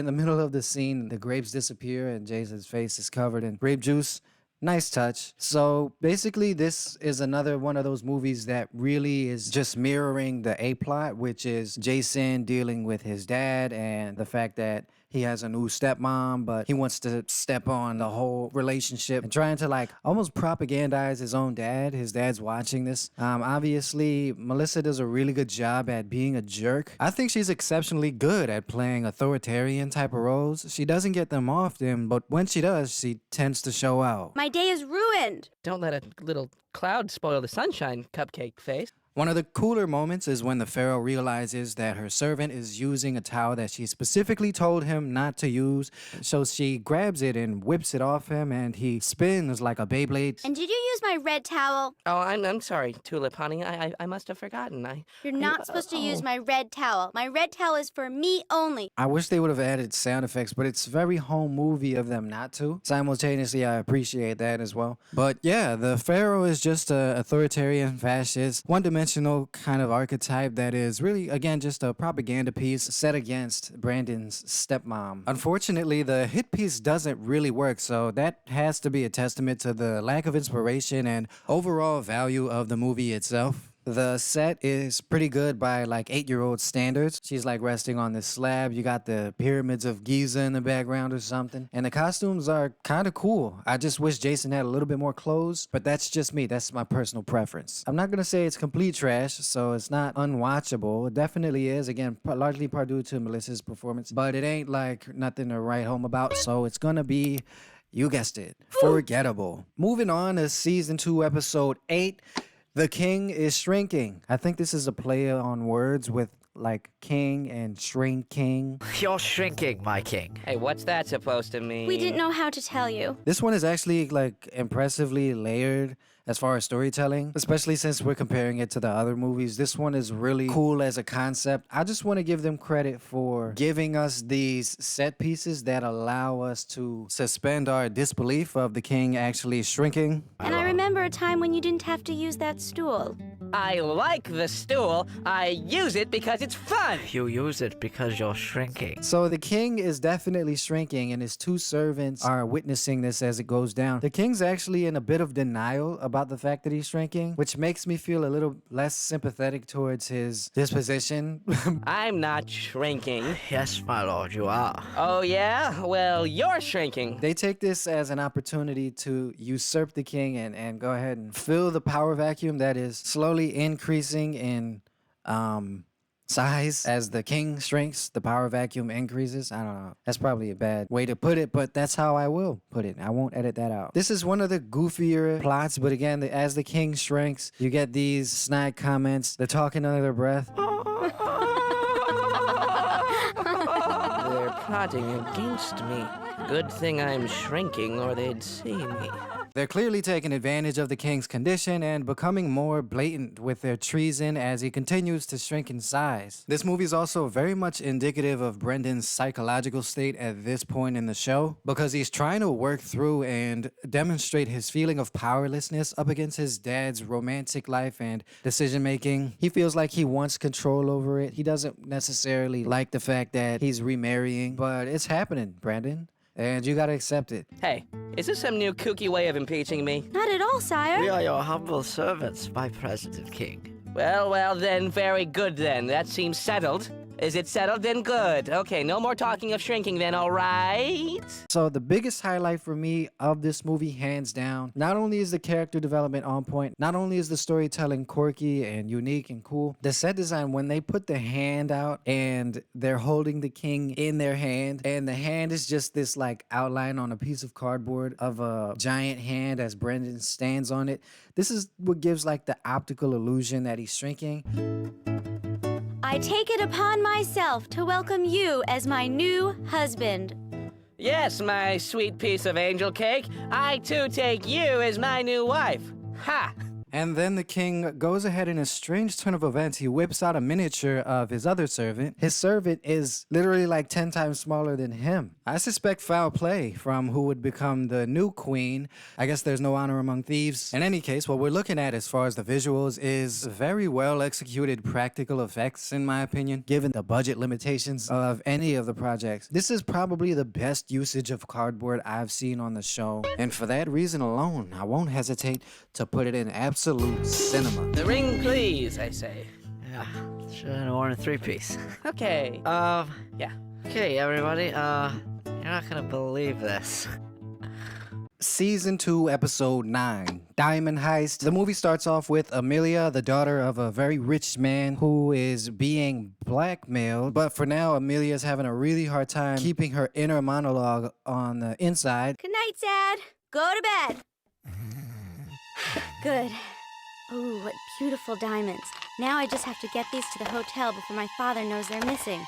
the middle of the scene, the grapes disappear and Jason's face is covered in grape juice. Nice touch. So basically, this is another one of those movies that really is just mirroring the A-plot, which is Jason dealing with his dad and the fact that he has a new stepmom, but he wants to step on the whole relationship and trying to like almost propagandize his own dad. His dad's watching this. Obviously, Melissa does a really good job at being a jerk. I think she's exceptionally good at playing authoritarian type of roles. She doesn't get them often, but when she does, she tends to show out. My day is ruined. Don't let a little cloud spoil the sunshine, cupcake face. One of the cooler moments is when the Pharaoh realizes that her servant is using a towel that she specifically told him not to use. So she grabs it and whips it off him, and he spins like a Beyblade. And did you use my red towel? Oh, I'm sorry, Tulip, honey. I must have forgotten. You're not supposed to use my red towel. My red towel is for me only. I wish they would have added sound effects, but it's very home movie of them not to. Simultaneously, I appreciate that as well. But yeah, the Pharaoh is just an authoritarian, fascist, one-dimensional kind of archetype that is really, again, just a propaganda piece set against Brandon's stepmom. Unfortunately, the hit piece doesn't really work, so that has to be a testament to the lack of inspiration and overall value of the movie itself. The set is pretty good by like 8-year-old standards. She's like resting on this slab. You got the pyramids of Giza in the background or something. And the costumes are kind of cool. I just wish Jason had a little bit more clothes, but that's just me. That's my personal preference. I'm not going to say it's complete trash, so it's not unwatchable. It definitely is. Again, largely part due to Melissa's performance, but it ain't like nothing to write home about. So it's going to be, you guessed it, forgettable. Moving on to season 2, episode 8. The king is shrinking. I think this is a play on words with like king and shrinking. You're shrinking, my king. Hey, what's that supposed to mean? We didn't know how to tell you. This one is actually like impressively layered as far as storytelling, especially since we're comparing it to the other movies. This one is really cool as a concept. I just want to give them credit for giving us these set pieces that allow us to suspend our disbelief of the king actually shrinking. And I remember a time when you didn't have to use that stool. I like the stool. I use it because it's fun. You use it because you're shrinking. So the king is definitely shrinking, and his 2 servants are witnessing this as it goes down. The king's actually in a bit of denial about the fact that he's shrinking, which makes me feel a little less sympathetic towards his disposition. I'm not shrinking. Yes, my lord, you are. Oh, yeah? Well, you're shrinking. They take this as an opportunity to usurp the king and go ahead and fill the power vacuum that is slowly increasing in size as the king shrinks, the power vacuum increases. I don't know. That's probably a bad way to put it, but that's how I will put it. I won't edit that out. This is one of the goofier plots, but again, as the king shrinks, you get these snide comments. They're talking under their breath. They're plotting against me. Good thing I'm shrinking or they'd see me. They're clearly taking advantage of the king's condition and becoming more blatant with their treason as he continues to shrink in size. This movie is also very much indicative of Brendan's psychological state at this point in the show, because he's trying to work through and demonstrate his feeling of powerlessness up against his dad's romantic life and decision making. He feels like he wants control over it. He doesn't necessarily like the fact that he's remarrying, but it's happening, Brandon. And you gotta accept it. Hey, is this some new kooky way of impeaching me? Not at all, sire. We are your humble servants, my President King. Well, then, very good then. That seems settled. Is it settled? Then good. Okay, no more talking of shrinking then, all right? So the biggest highlight for me of this movie, hands down, not only is the character development on point, not only is the storytelling quirky and unique and cool, the set design, when they put the hand out and they're holding the king in their hand, and the hand is just this like outline on a piece of cardboard of a giant hand as Brendan stands on it. This is what gives like the optical illusion that he's shrinking. I take it upon myself to welcome you as my new husband. Yes, my sweet piece of angel cake. I too take you as my new wife. Ha! And then the king goes ahead in a strange turn of events. He whips out a miniature of his other servant. His servant is literally like 10 times smaller than him. I suspect foul play from who would become the new queen. I guess there's no honor among thieves. In any case, what we're looking at as far as the visuals is very well executed practical effects, in my opinion, given the budget limitations of any of the projects. This is probably the best usage of cardboard I've seen on the show. And for that reason alone, I won't hesitate to put it in absolute cinema. The ring, please, I say. Yeah, should have worn a three-piece. Okay. Yeah. Okay, everybody, you're not gonna believe this. Season 2, Episode 9, Diamond Heist. The movie starts off with Amelia, the daughter of a very rich man who is being blackmailed. But for now, Amelia's having a really hard time keeping her inner monologue on the inside. Good night, Dad. Go to bed. Good. Ooh, what beautiful diamonds. Now I just have to get these to the hotel before my father knows they're missing.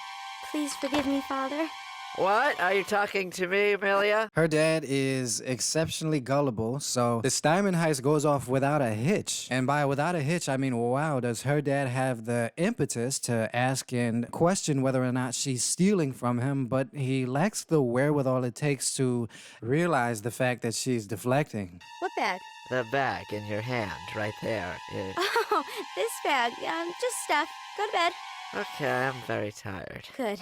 Please forgive me, Father. What? Are you talking to me, Amelia? Her dad is exceptionally gullible, so this diamond heist goes off without a hitch. And by without a hitch, I mean, wow, does her dad have the impetus to ask and question whether or not she's stealing from him, but he lacks the wherewithal it takes to realize the fact that she's deflecting. What bag? The bag in your hand, right there. Oh, this bag. Just stuff. Go to bed. Okay, I'm very tired. Good.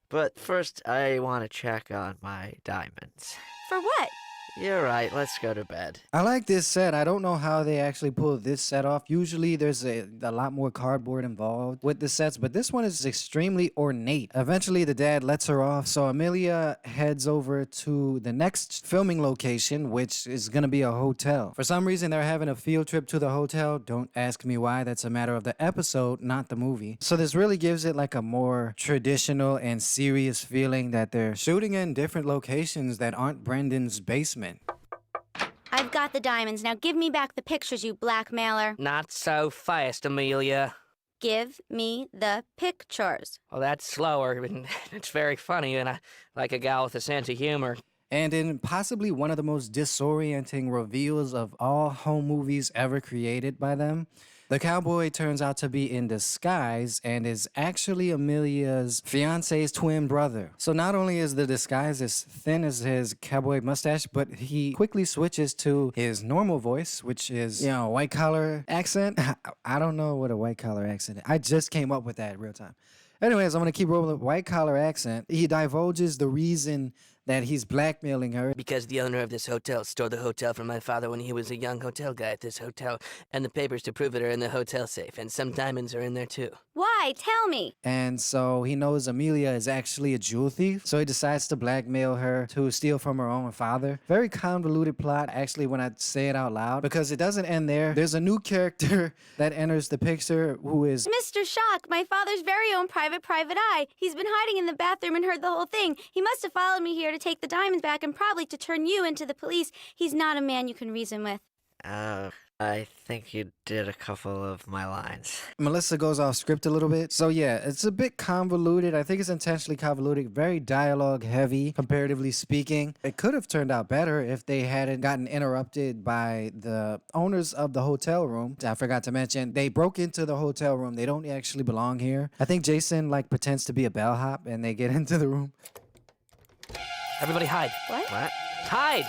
But first, I want to check on my diamonds. For what? You're right, let's go to bed. I like this set. I don't know how they actually pulled this set off. Usually there's a lot more cardboard involved with the sets, but this one is extremely ornate. Eventually the dad lets her off, so Amelia heads over to the next filming location, which is going to be a hotel. For some reason, they're having a field trip to the hotel. Don't ask me why. That's a matter of the episode, not the movie. So this really gives it like a more traditional and serious feeling that they're shooting in different locations that aren't Brendan's basement. I've got the diamonds. Now give me back the pictures, you blackmailer. Not so fast, Amelia. Give me the pictures. Well, that's slower, and it's very funny, and I like a gal with a sense of humor. And in possibly one of the most disorienting reveals of all home movies ever created by them, the cowboy turns out to be in disguise and is actually Amelia's fiance's twin brother. So not only is the disguise as thin as his cowboy mustache, but he quickly switches to his normal voice, which is, white collar accent. I don't know what a white collar accent is. I just came up with that in real time. Anyways, I'm going to keep rolling with white collar accent. He divulges the reason that he's blackmailing her. Because the owner of this hotel stole the hotel from my father when he was a young hotel guy at this hotel, and the papers to prove it are in the hotel safe, and some diamonds are in there too. Why? Tell me. And so he knows Amelia is actually a jewel thief, so he decides to blackmail her to steal from her own father. Very convoluted plot, actually, when I say it out loud, because it doesn't end there. There's a new character that enters the picture who is Mr. Shock, my father's very own private eye. He's been hiding in the bathroom and heard the whole thing. He must have followed me here to take the diamonds back and probably to turn you into the police. He's not a man you can reason with. I think you did a couple of my lines. Melissa goes off script a little bit. So yeah, it's a bit convoluted. I think it's intentionally convoluted, very dialogue heavy, comparatively speaking. It could have turned out better if they hadn't gotten interrupted by the owners of the hotel room. I forgot to mention, they broke into the hotel room. They don't actually belong here. I think Jason pretends to be a bellhop and they get into the room. Everybody hide. What? Hide!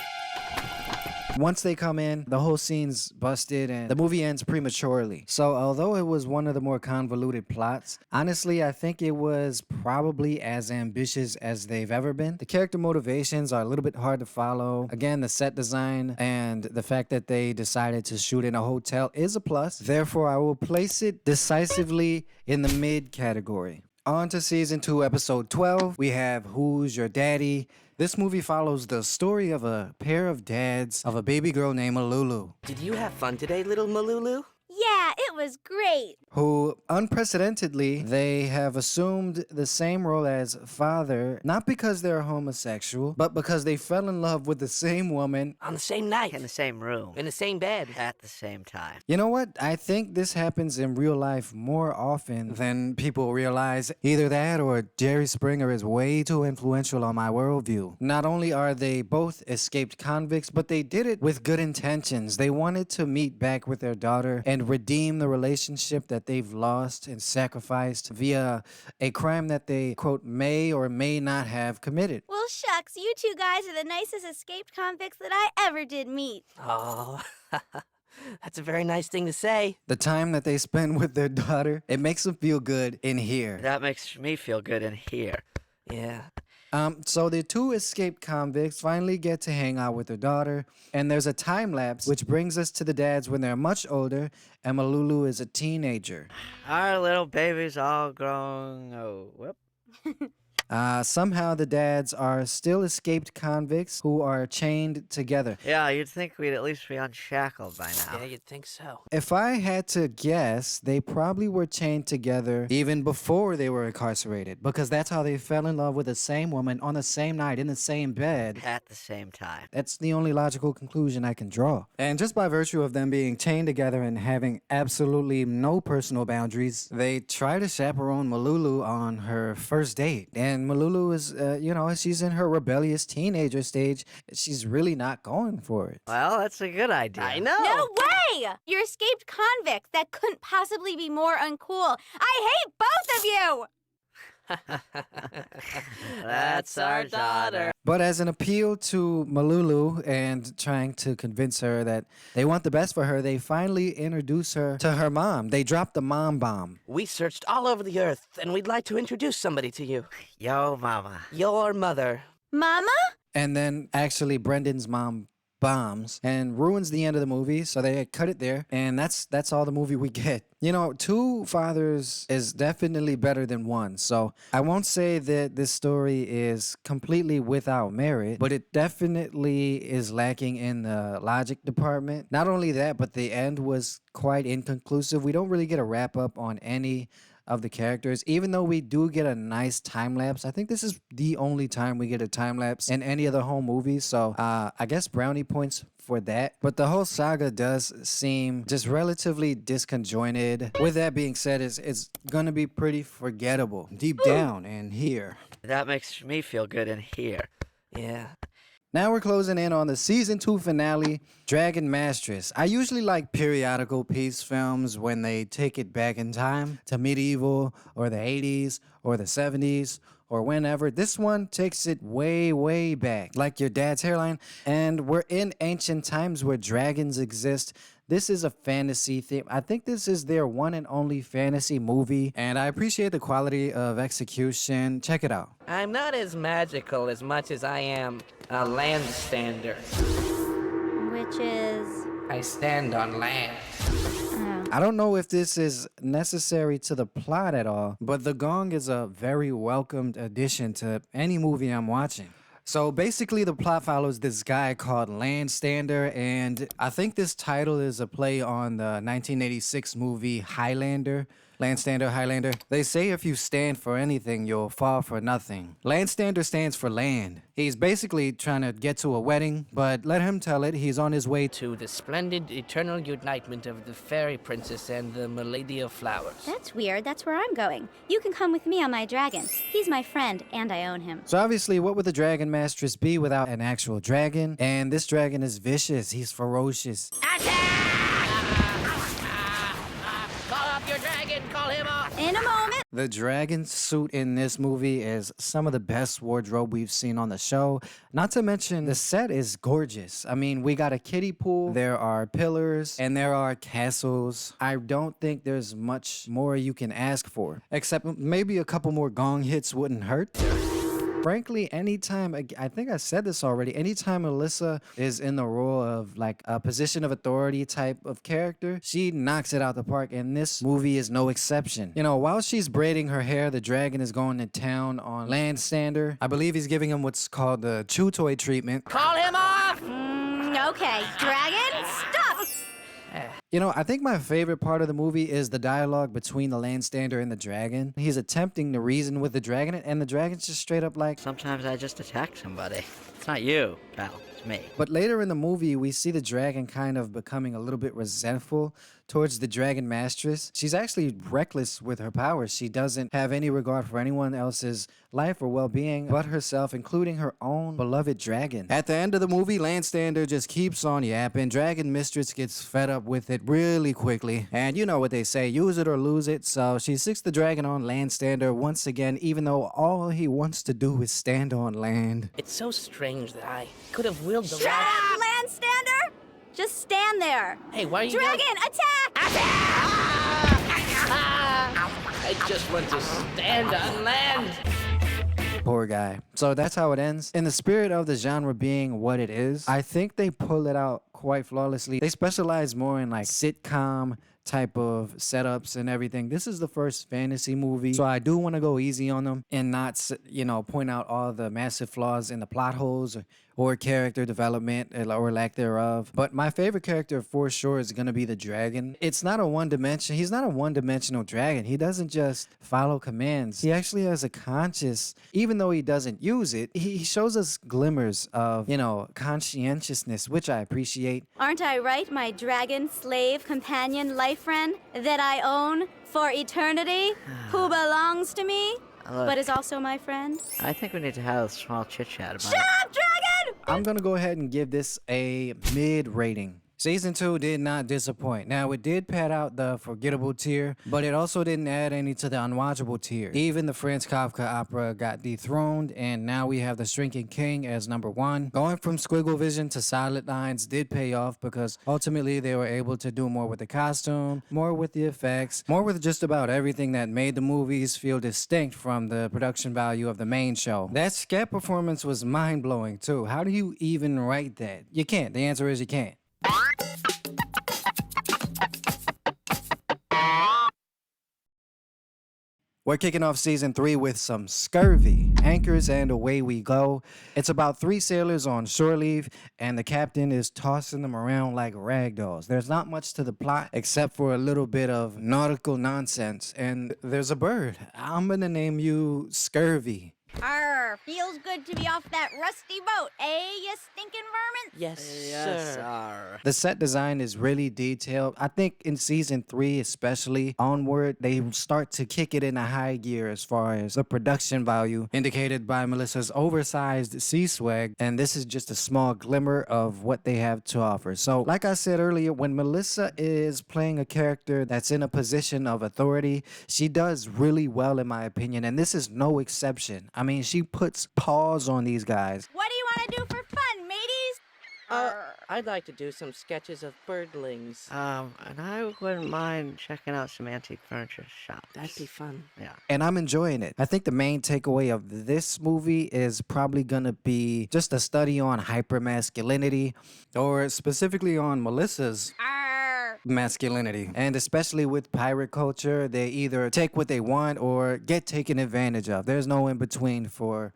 Once they come in, the whole scene's busted and the movie ends prematurely. So although it was one of the more convoluted plots, honestly, I think it was probably as ambitious as they've ever been. The character motivations are a little bit hard to follow. Again, the set design and the fact that they decided to shoot in a hotel is a plus. Therefore, I will place it decisively in the mid category. On to season 2, episode 12. We have Who's Your Daddy? This movie follows the story of a pair of dads of a baby girl named Malulu, Did you have fun today, little Malulu? Yeah, it was great. who unprecedentedly, they have assumed the same role as father, not because they're homosexual, but because they fell in love with the same woman On the same night. In the same room. In the same bed. At the same time. You know what? I think this happens in real life more often than people realize. Either that or Jerry Springer is way too influential on my worldview. Not only are they both escaped convicts, but they did it with good intentions. They wanted to meet back with their daughter and redeem the relationship that they've lost and sacrificed via a crime that they, quote, may or may not have committed. Well, shucks, you two guys are the nicest escaped convicts that I ever did meet. Oh, that's a very nice thing to say. The time that they spend with their daughter, it makes them feel good in here. That makes me feel good in here. Yeah. So the two escaped convicts finally get to hang out with their daughter, and there's a time lapse which brings us to the dads when they're much older, and Malulu is a teenager. Our little baby's all grown. Oh, whoop. Somehow the dads are still escaped convicts who are chained together. Yeah, you'd think we'd at least be unshackled by now. Yeah, you'd think so. If I had to guess, they probably were chained together even before they were incarcerated, because that's how they fell in love with the same woman on the same night in the same bed. At the same time. That's the only logical conclusion I can draw. And just by virtue of them being chained together and having absolutely no personal boundaries, they try to chaperone Malulu on her first date. And Malulu is, she's in her rebellious teenager stage. She's really not going for it. Well, that's a good idea. I know. No way! You're escaped convicts. That couldn't possibly be more uncool. I hate both of you! That's our daughter. But as an appeal to Malulu and trying to convince her that they want the best for her, they finally introduce her to her mom. They drop the mom bomb. We searched all over the earth, and we'd like to introduce somebody to you. Yo, mama. Your mother. Mama? And then actually Brendan's mom bombs and ruins the end of the movie, so they cut it there, and that's all the movie we get. You know, two fathers is definitely better than one, so I won't say that this story is completely without merit, but it definitely is lacking in the logic department. Not only that, but the end was quite inconclusive. We don't really get a wrap up on any of the characters, even though we do get a nice time lapse. I think this is the only time we get a time lapse in any of the whole movies, so I guess brownie points for that. But the whole saga does seem just relatively disconjointed. With that being said, it's gonna be pretty forgettable deep down in here. That makes me feel good in here. Yeah. Now we're closing in on the season 2 finale, Dragon Mistress. I usually like periodical piece films when they take it back in time to medieval or the 80s or the 70s or whenever. This one takes it way, way back, like your dad's hairline. And we're in ancient times where dragons exist. This is a fantasy theme. I think this is their one and only fantasy movie, and I appreciate the quality of execution. Check it out. I'm not as magical as much as I am a landstander. Which is... I stand on land. I don't know if this is necessary to the plot at all, but the gong is a very welcomed addition to any movie I'm watching. So basically, the plot follows this guy called Landstander, and I think this title is a play on the 1986 movie Highlander. Landstander, Highlander. They say if you stand for anything, you'll fall for nothing. Landstander stands for land. He's basically trying to get to a wedding, but let him tell it, he's on his way To the splendid eternal unitement of the fairy princess and the milady of flowers. That's weird. That's where I'm going. You can come with me on my dragon. He's my friend, and I own him. So obviously, what would the Dragon Mastress be without an actual dragon? And this dragon is vicious. He's ferocious. In a moment. The dragon suit in this movie is some of the best wardrobe we've seen on the show. Not to mention, the set is gorgeous. I mean, we got a kiddie pool, there are pillars, and there are castles. I don't think there's much more you can ask for, except maybe a couple more gong hits wouldn't hurt. Frankly, anytime, I think I said this already, anytime Melissa is in the role of like a position of authority type of character, she knocks it out the park, and this movie is no exception. You know, while she's braiding her hair, the dragon is going to town on Landstander. I believe he's giving him what's called the chew toy treatment. Call him off! Okay, dragon, stop! You know, I think my favorite part of the movie is the dialogue between the Landstander and the dragon. He's attempting to reason with the dragon, and the dragon's just straight up like, sometimes I just attack somebody. It's not you, pal. It's me. But later in the movie, we see the dragon kind of becoming a little bit resentful towards the Dragon Mastress. She's actually reckless with her powers. She doesn't have any regard for anyone else's life or well-being but herself, including her own beloved dragon. At the end of the movie, Landstander just keeps on yapping. Dragon Mistress gets fed up with it really quickly. And you know what they say, use it or lose it. So she sticks the dragon on Landstander once again, even though all he wants to do is stand on land. It's so strange that I could have willed the Shut up, Landstander! Just stand there. Hey, why are you... Dragon, attack! I just want to stand on land. Poor guy. So that's how it ends. In the spirit of the genre being what it is, I think they pull it out quite flawlessly. They specialize more in like sitcom type of setups and everything. This is the first fantasy movie, so I do want to go easy on them and not, you know, point out all the massive flaws in the plot holes or character development or lack thereof. But my favorite character for sure is going to be the dragon. It's not a he's not a one-dimensional dragon. He doesn't just follow commands. He actually has a conscious, even though he doesn't use it, he shows us glimmers of, you know, conscientiousness, which I appreciate. Aren't I right, my dragon, slave, companion, life friend that I own for eternity, who belongs to me, Look, but is also my friend? I think we need to have a small chit-chat about Shut up, dragon! I'm going to go ahead and give this a mid rating. Season 2 did not disappoint. Now, it did pad out the forgettable tier, but it also didn't add any to the unwatchable tier. Even the Franz Kafka opera got dethroned, and now we have The Shrinking King as number 1. Going from squiggle vision to solid lines did pay off because ultimately they were able to do more with the costume, more with the effects, more with just about everything that made the movies feel distinct from the production value of the main show. That scat performance was mind-blowing too. How do you even write that? You can't. The answer is you can't. We're kicking off season 3 with some scurvy, anchors, and away we go. It's about 3 sailors on shore leave, and the captain is tossing them around like rag dolls. There's not much to the plot except for a little bit of nautical nonsense, and there's a bird. I'm gonna name you Scurvy. Arr, feels good to be off that rusty boat, eh, you stinking vermin? Yes, sir. The set design is really detailed. I think in season 3 especially onward, they start to kick it in a high gear as far as the production value indicated by Melissa's oversized sea swag, and this is just a small glimmer of what they have to offer. So like I said earlier, when Melissa is playing a character that's in a position of authority, she does really well in my opinion, and this is no exception. I mean, she puts paws on these guys. What do you want to do for fun, mateys? I'd like to do some sketches of birdlings. And I wouldn't mind checking out some antique furniture shops. That'd be fun. Yeah. And I'm enjoying it. I think the main takeaway of this movie is probably gonna be just a study on hypermasculinity, or specifically on Melissa's masculinity. And especially with pirate culture, they either take what they want or get taken advantage of. There's no in between for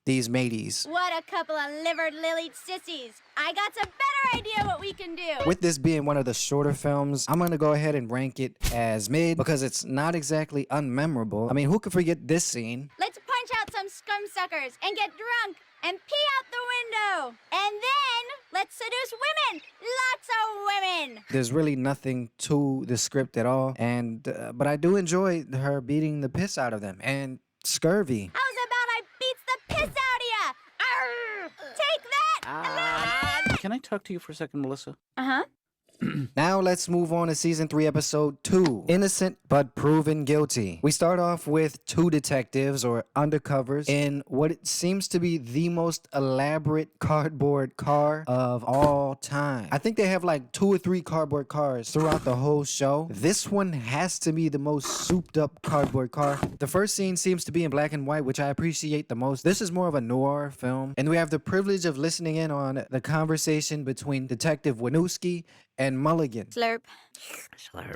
these mateys. What a couple of liver-lilied sissies. I got a better idea what we can do. With this being one of the shorter films, I'm gonna go ahead and rank it as mid because it's not exactly unmemorable. I mean, who could forget this scene? Let's punch out some scumsuckers and get drunk and pee out the window. And then let's seduce women. Lots of women. There's really nothing to the script at all, and but I do enjoy her beating the piss out of them and scurvy. How's about I beats the piss out of ya? Arr! Take that! Can I talk to you for a second, Melissa? Uh-huh. Now let's move on to season 3, episode 2, Innocent but Proven Guilty. We start off with 2 detectives or undercovers in what it seems to be the most elaborate cardboard car of all time. I think they have like 2 or 3 cardboard cars throughout the whole show. This one has to be the most souped up cardboard car. The first scene seems to be in black and white, which I appreciate the most. This is more of a noir film, and we have the privilege of listening in on the conversation between Detective Winooski and Mulligan. Slurp. Slurp.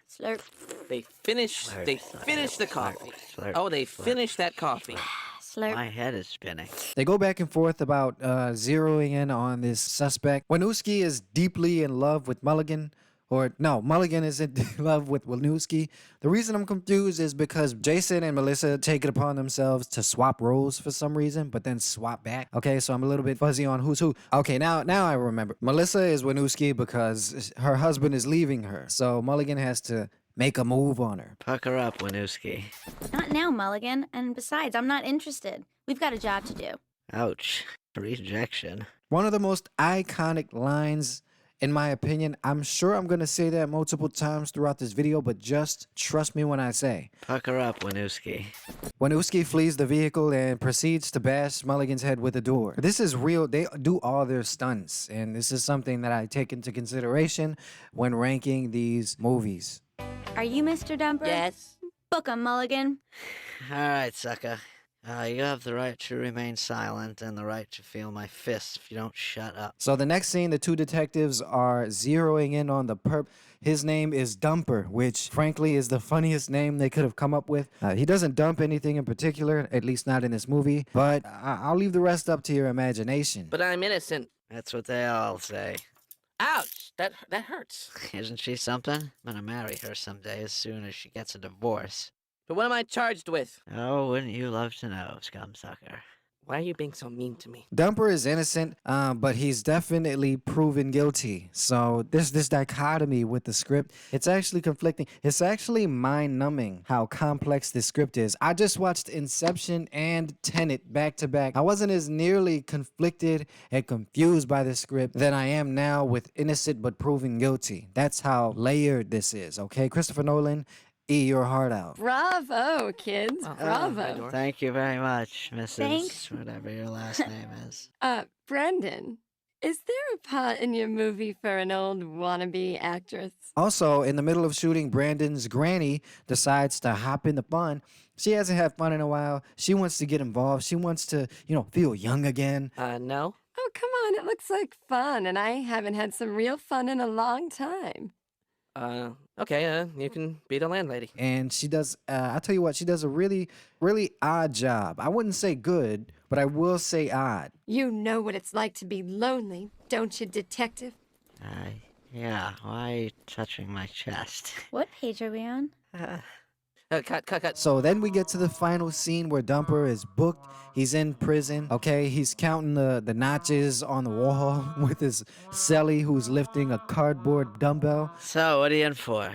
Slurp. They finished the coffee. Slurp. Oh, they finished that coffee. Slurp. My head is spinning. They go back and forth about zeroing in on this suspect. Winooski is deeply in love with Mulligan. Or no, Mulligan is in love with Winooski. The reason I'm confused is because Jason and Melissa take it upon themselves to swap roles for some reason, but then swap back. Okay, so I'm a little bit fuzzy on who's who. Okay, now I remember. Melissa is Winooski because her husband is leaving her. So Mulligan has to make a move on her. Pucker up, Winooski. Not now, Mulligan. And besides, I'm not interested. We've got a job to do. Ouch. Rejection. One of the most iconic lines, in my opinion. I'm sure I'm going to say that multiple times throughout this video, but just trust me when I say. Pucker up, Winooski. Winooski flees the vehicle and proceeds to bash Mulligan's head with a door. This is real. They do all their stunts, and this is something that I take into consideration when ranking these movies. Are you Mr. Dumper? Yes. Book 'em, Mulligan. All right, sucker. You have the right to remain silent and the right to feel my fists if you don't shut up. So the next scene, the 2 detectives are zeroing in on the perp. His name is Dumper, which frankly is the funniest name they could have come up with. He doesn't dump anything in particular, at least not in this movie, but I'll leave the rest up to your imagination. But I'm innocent. That's what they all say. Ouch! That hurts. Isn't she something? I'm gonna marry her someday as soon as she gets a divorce. But what am I charged with? Oh, wouldn't you love to know, scumsucker? Why are you being so mean to me? Dumper is innocent, but he's definitely proven guilty. So there's this dichotomy with the script. It's actually conflicting. It's actually mind-numbing how complex this script is. I just watched Inception and Tenet back to back. I wasn't as nearly conflicted and confused by the script than I am now with Innocent but Proven Guilty. That's how layered this is, okay? Christopher Nolan, eat your heart out. Bravo, kids. Bravo. Thank you very much, Mrs. Thanks. Whatever your last name is. Brendan, is there a part in your movie for an old wannabe actress? Also, in the middle of shooting, Brandon's granny decides to hop in the fun. She hasn't had fun in a while. She wants to get involved. She wants to, feel young again. No. Oh, come on. It looks like fun, and I haven't had some real fun in a long time. Okay, you can be the landlady. And she does, I'll tell you what, she does a really, really odd job. I wouldn't say good, but I will say odd. You know what it's like to be lonely, don't you, detective? Yeah. Why are you touching my chest? What page are we on? Cut. So then we get to the final scene where Dumper is booked. He's in prison. Okay, he's counting the notches on the wall with his cellie who's lifting a cardboard dumbbell. So, what are you in for?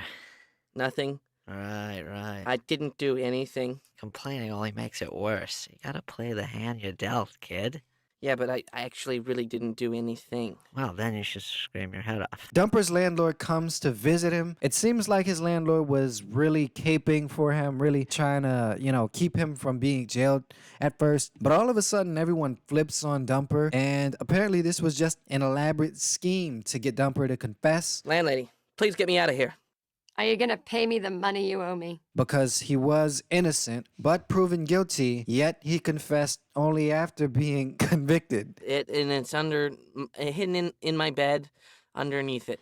Nothing. Right. I didn't do anything. Complaining only makes it worse. You gotta play the hand you're dealt, kid. Yeah, but I actually really didn't do anything. Well, then you should scream your head off. Dumper's landlord comes to visit him. It seems like his landlord was really caping for him, really trying to, keep him from being jailed at first. But all of a sudden, everyone flips on Dumper, and apparently this was just an elaborate scheme to get Dumper to confess. Landlady, please get me out of here. Are you gonna pay me the money you owe me? Because he was innocent, but proven guilty, yet he confessed only after being convicted. And it's hidden in my bed, underneath it.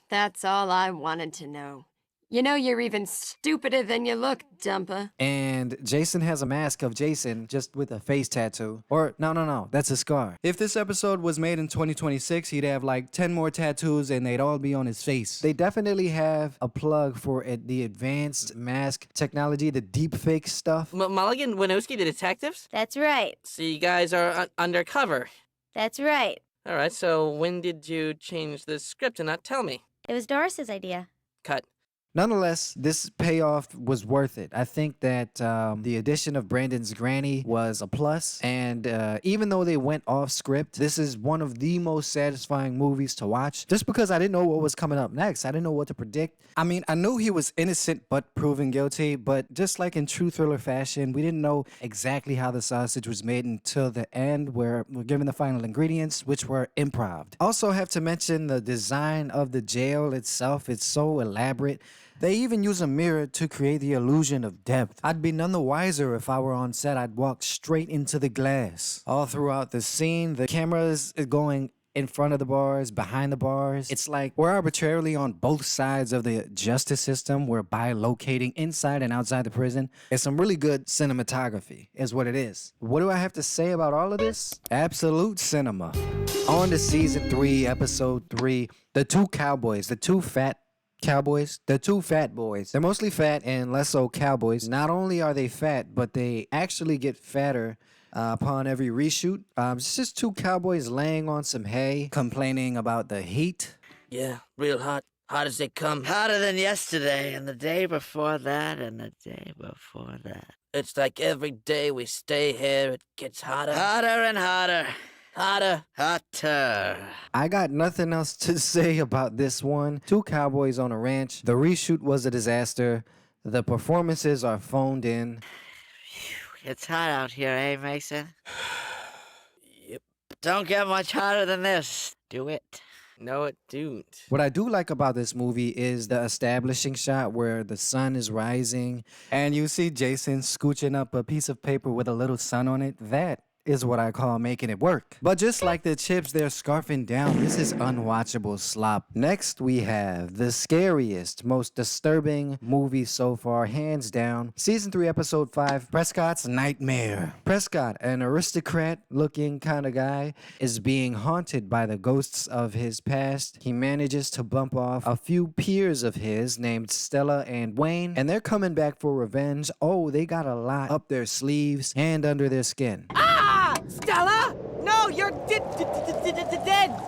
That's all I wanted to know. You know you're even stupider than you look, Dumper. And Jason has a mask of Jason just with a face tattoo. Or, no, that's a scar. If this episode was made in 2026, he'd have like 10 more tattoos and they'd all be on his face. They definitely have a plug for the advanced mask technology, the deep fake stuff. Mulligan, Winooski, the detectives? That's right. So you guys are undercover. That's right. All right, so when did you change the script and not tell me? It was Doris's idea. Cut. Nonetheless, this payoff was worth it. I think that the addition of Brandon's granny was a plus. And even though they went off script, this is one of the most satisfying movies to watch. Just because I didn't know what was coming up next. I didn't know what to predict. I mean, I knew he was innocent but proven guilty. But just like in true thriller fashion, we didn't know exactly how the sausage was made until the end, where we're given the final ingredients, which were improv. Also have to mention the design of the jail itself. It's so elaborate. They even use a mirror to create the illusion of depth. I'd be none the wiser if I were on set. I'd walk straight into the glass. All throughout the scene, the cameras is going in front of the bars, behind the bars. It's like we're arbitrarily on both sides of the justice system. We're bilocating inside and outside the prison. It's some really good cinematography, is what it is. What do I have to say about all of this? Absolute cinema. On to season 3, episode 3, the two cowboys, the two fat cowboys, the two fat boys. They're mostly fat and less so cowboys. Not only are they fat, but they actually get fatter upon every reshoot. It's just two cowboys laying on some hay, complaining about the heat. Yeah, real hot. Hot as they come. Hotter than yesterday, and the day before that, and the day before that. It's like every day we stay here, it gets hotter. Hotter and hotter. Hotter. Hotter. I got nothing else to say about this one. Two cowboys on a ranch. The reshoot was a disaster. The performances are phoned in. It's hot out here, eh, Mason? Yep. Don't get much hotter than this. Do it. No, it don't. What I do like about this movie is the establishing shot where the sun is rising and you see Jason scooching up a piece of paper with a little sun on it. That is what I call making it work. But just like the chips they're scarfing down, this is unwatchable slop. Next, we have the scariest, most disturbing movie so far, hands down. Season 3, episode 5, Prescott's Nightmare. Prescott, an aristocrat-looking kind of guy, is being haunted by the ghosts of his past. He manages to bump off a few peers of his named Stella and Wayne, and they're coming back for revenge. Oh, they got a lot up their sleeves and under their skin. Stella? No, you're dead.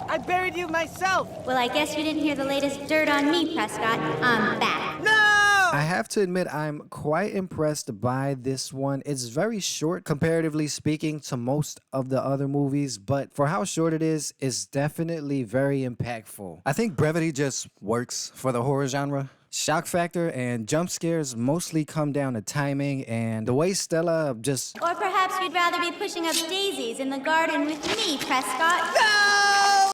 I buried you myself. Well, I guess you didn't hear the latest dirt on me, Prescott. I'm back. No! I have to admit, I'm quite impressed by this one. It's very short, comparatively speaking, to most of the other movies, but for how short it is, it's definitely very impactful. I think brevity just works for the horror genre. Shock factor and jump scares mostly come down to timing and the way Stella just... Or perhaps you'd rather be pushing up daisies in the garden with me, Prescott.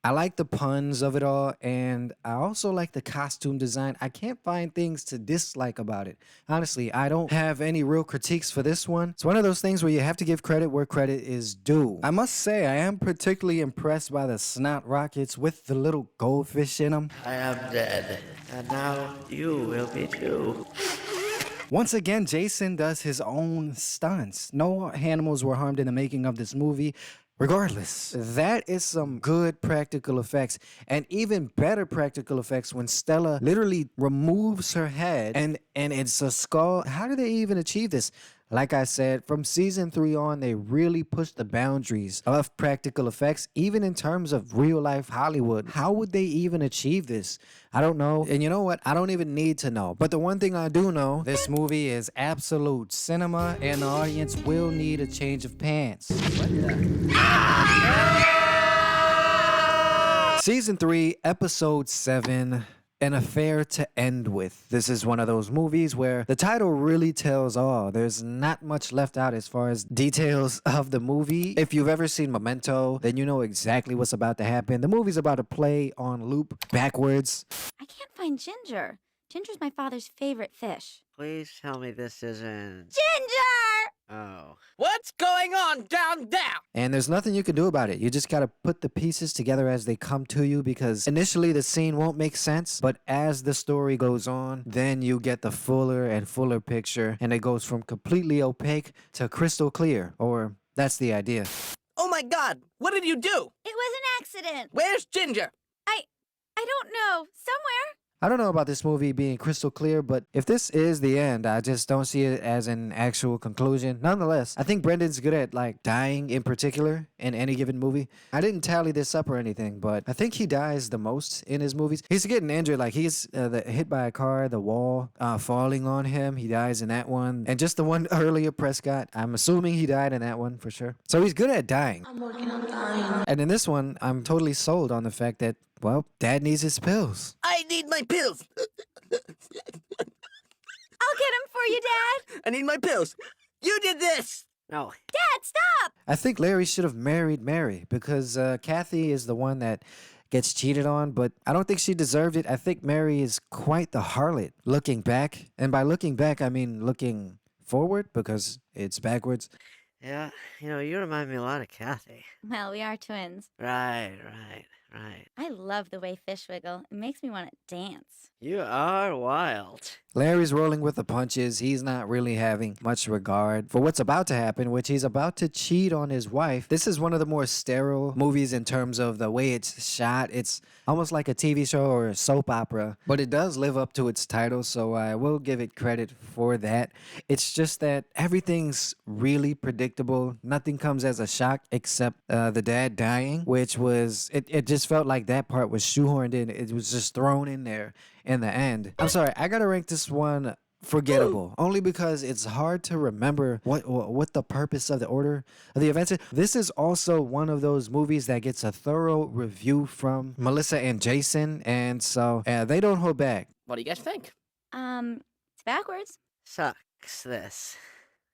I like the puns of it all, and I also like the costume design. I can't find things to dislike about it. Honestly, I don't have any real critiques for this one. It's one of those things where you have to give credit where credit is due. I must say, I am particularly impressed by the snot rockets with the little goldfish in them. I am dead, and now you will be too. Once again, Jason does his own stunts. No animals were harmed in the making of this movie. Regardless, that is some good practical effects, and even better practical effects when Stella literally removes her head and it's a skull. How do they even achieve this? Like I said, from season 3 on, they really pushed the boundaries of practical effects, even in terms of real life Hollywood. How would they even achieve this? I don't know. And you know what? I don't even need to know. But the one thing I do know, this movie is absolute cinema, and the audience will need a change of pants. Season 3, Episode 7, An Affair to End With. This is one of those movies where the title really tells all. There's not much left out as far as details of the movie. If you've ever seen Memento, then you know exactly what's about to happen. The movie's about to play on loop backwards. I can't find Ginger. Ginger's my father's favorite fish. Please tell me this isn't... Ginger! Oh. What's going on down there? And there's nothing you can do about it. You just gotta put the pieces together as they come to you, because initially the scene won't make sense, but as the story goes on, then you get the fuller and fuller picture, and it goes from completely opaque to crystal clear, or that's the idea. Oh my God! What did you do? It was an accident. Where's Ginger? I don't know. Somewhere. I don't know about this movie being crystal clear, but if this is the end, I just don't see it as an actual conclusion. Nonetheless, I think Brendan's good at like dying in particular in any given movie. I didn't tally this up or anything, but I think he dies the most in his movies. He's getting injured, like he's hit by a car, the wall falling on him. He dies in that one. And just the one earlier, Prescott, I'm assuming he died in that one for sure. So he's good at dying. I'm working on dying. And in this one, I'm totally sold on the fact that, well, Dad needs his pills. I need my pills. I'll get 'em for you, Dad. I need my pills. You did this. No. Dad, stop! I think Larry should have married Mary, because Kathy is the one that gets cheated on, but I don't think she deserved it. I think Mary is quite the harlot looking back. And by looking back, I mean looking forward, because it's backwards. Yeah, you remind me a lot of Kathy. Well, we are twins. Right. I love the way fish wiggle. It makes me want to dance. You are wild. Larry's rolling with the punches. He's not really having much regard for what's about to happen, which he's about to cheat on his wife. This is one of the more sterile movies in terms of the way it's shot. It's almost like a TV show or a soap opera, but it does live up to its title, so I will give it credit for that. It's just that everything's really predictable. Nothing comes as a shock except the dad dying, which was, it just felt like that part was shoehorned in. It was just thrown in there in the end. I'm sorry, I gotta rank this one forgettable, only because it's hard to remember what the purpose of the order of the events is. This is also one of those movies that gets a thorough review from Melissa and Jason, and so they don't hold back. What do you guys think? It's backwards. Sucks, this.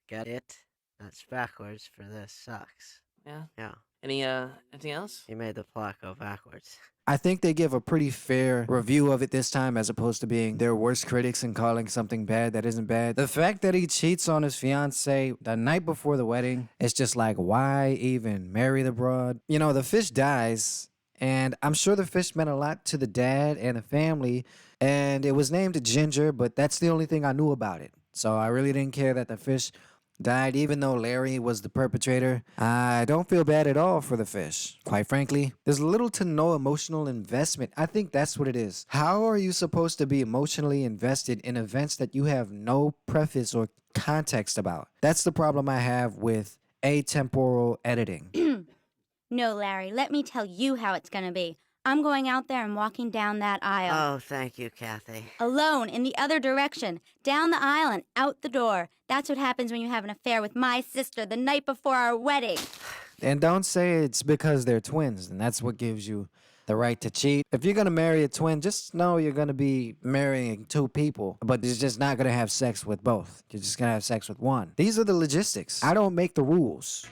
Get it? That's backwards for this. Sucks. Yeah. Yeah. Anything else? You made the plot go backwards. I think they give a pretty fair review of it this time, as opposed to being their worst critics and calling something bad that isn't bad. The fact that he cheats on his fiance the night before the wedding, it's just like, why even marry the broad? The fish dies, and I'm sure the fish meant a lot to the dad and the family, and it was named Ginger, but that's the only thing I knew about it. So I really didn't care that the fish died, even though Larry was the perpetrator. I don't feel bad at all for the fish. Quite frankly, there's little to no emotional investment. I think that's what it is. How are you supposed to be emotionally invested in events that you have no preface or context about? That's the problem I have with atemporal editing. No, Larry, let me tell you how it's gonna be. I'm going out there and walking down that aisle. Oh, thank you, Kathy. Alone, in the other direction. Down the aisle and out the door. That's what happens when you have an affair with my sister the night before our wedding. And don't say it's because they're twins, and that's what gives you the right to cheat. If you're gonna marry a twin, just know you're gonna be marrying two people, but you're just not gonna have sex with both. You're just gonna have sex with one. These are the logistics. I don't make the rules.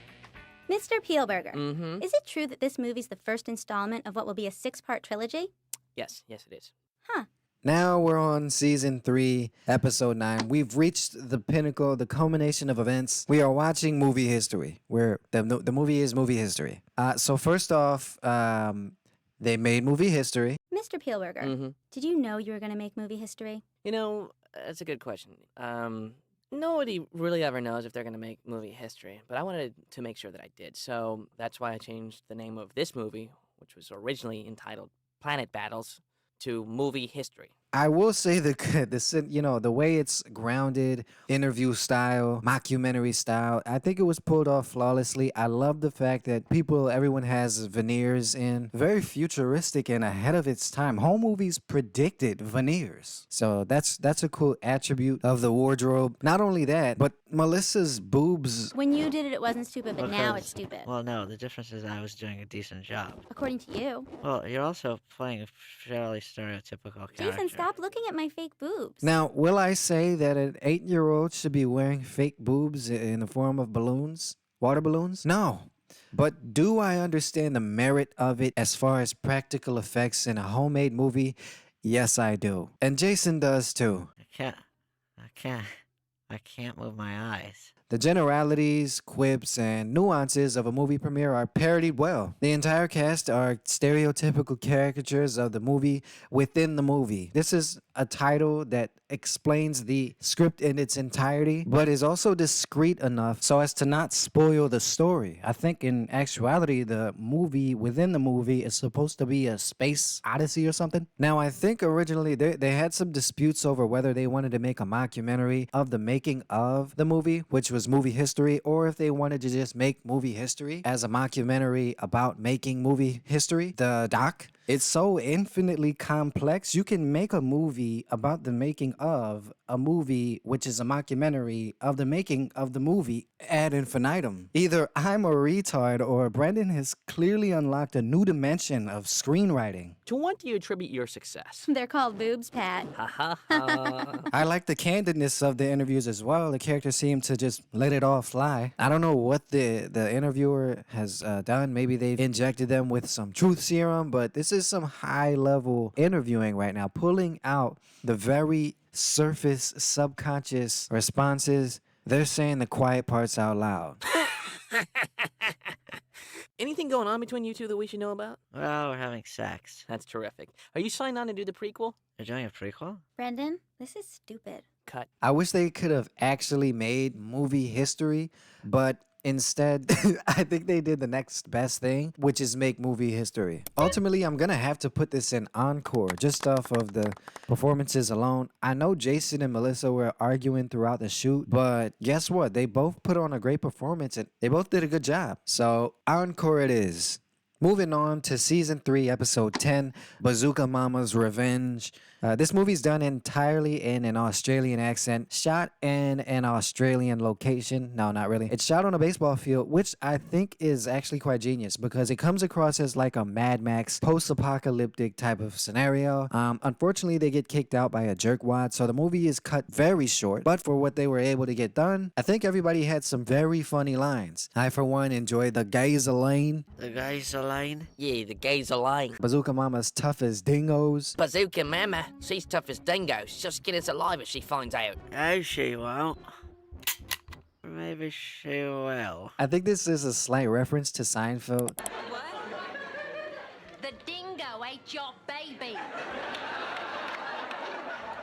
Mr. Peelberger, Mm-hmm. is it true that this movie's the first installment of what will be a 6-part trilogy? Yes, it is. Huh. Now we're on season 3, episode 9. We've reached the pinnacle, the culmination of events. We are watching movie history, where the movie is movie history. So first off, they made movie history. Mr. Peelberger, did you know you were going to make movie history? That's a good question. Nobody really ever knows if they're going to make movie history, but I wanted to make sure that I did. So that's why I changed the name of this movie, which was originally entitled Planet Battles, to Movie History. I will say the way it's grounded, interview style, mockumentary style. I think it was pulled off flawlessly. I love the fact that everyone has veneers in. Very futuristic and ahead of its time. Home movies predicted veneers, so that's a cool attribute of the wardrobe. Not only that, but Melissa's boobs. When you did it, it wasn't stupid, but now Because- it's stupid. Well, no, the difference is I was doing a decent job. According to you. Well, you're also playing a fairly stereotypical character. Jason, stop looking at my fake boobs. Now, will I say that an 8-year-old should be wearing fake boobs in the form of balloons? Water balloons? No. But do I understand the merit of it as far as practical effects in a homemade movie? Yes, I do. And Jason does too. I can't move my eyes. The generalities, quips, and nuances of a movie premiere are parodied well. The entire cast are stereotypical caricatures of the movie within the movie. This is a title that explains the script in its entirety, but is also discreet enough so as to not spoil the story. I think in actuality, the movie within the movie is supposed to be a space odyssey or something. Now, I think originally they had some disputes over whether they wanted to make a mockumentary of the making of the movie, which was movie history, or if they wanted to just make movie history as a mockumentary about making movie history. The doc, it's so infinitely complex. You can make a movie about the making of a movie, which is a mockumentary of the making of the movie ad infinitum. Either I'm a retard or Brendan has clearly unlocked a new dimension of screenwriting. To what do you attribute your success? They're called boobs, Pat. Ha ha ha. I like the candidness of the interviews as well. The characters seem to just let it all fly. I don't know what the interviewer has done. Maybe they've injected them with some truth serum, but this is some high-level interviewing right now, pulling out the very surface subconscious responses. They're saying the quiet parts out loud. Anything going on between you two that we should know about? Well, we're having sex. That's terrific. Are you signed on to do the prequel? You're doing a prequel? Brendan, this is stupid. Cut. I wish they could have actually made movie history, but instead, I think they did the next best thing, which is make movie history. Ultimately, I'm going to have to put this in encore just off of the performances alone. I know Jason and Melissa were arguing throughout the shoot, but guess what? They both put on a great performance and they both did a good job. So, encore it is. Moving on to season 3, episode 10, Bazooka Mama's Revenge. This movie's done entirely in an Australian accent, shot in an Australian location. No, not really. It's shot on a baseball field, which I think is actually quite genius because it comes across as like a Mad Max post-apocalyptic type of scenario. Unfortunately, they get kicked out by a jerkwad, so the movie is cut very short. But for what they were able to get done, I think everybody had some very funny lines. I, for one, enjoyed the gazer lane. The gazer lane? Yeah, the gays are lying. Bazooka Mama's tough as dingoes. Bazooka Mama, she's tough as dingoes. She'll skin us alive if she finds out. Oh, she won't. Maybe she will. I think this is a slight reference to Seinfeld. What? The dingo ate your baby.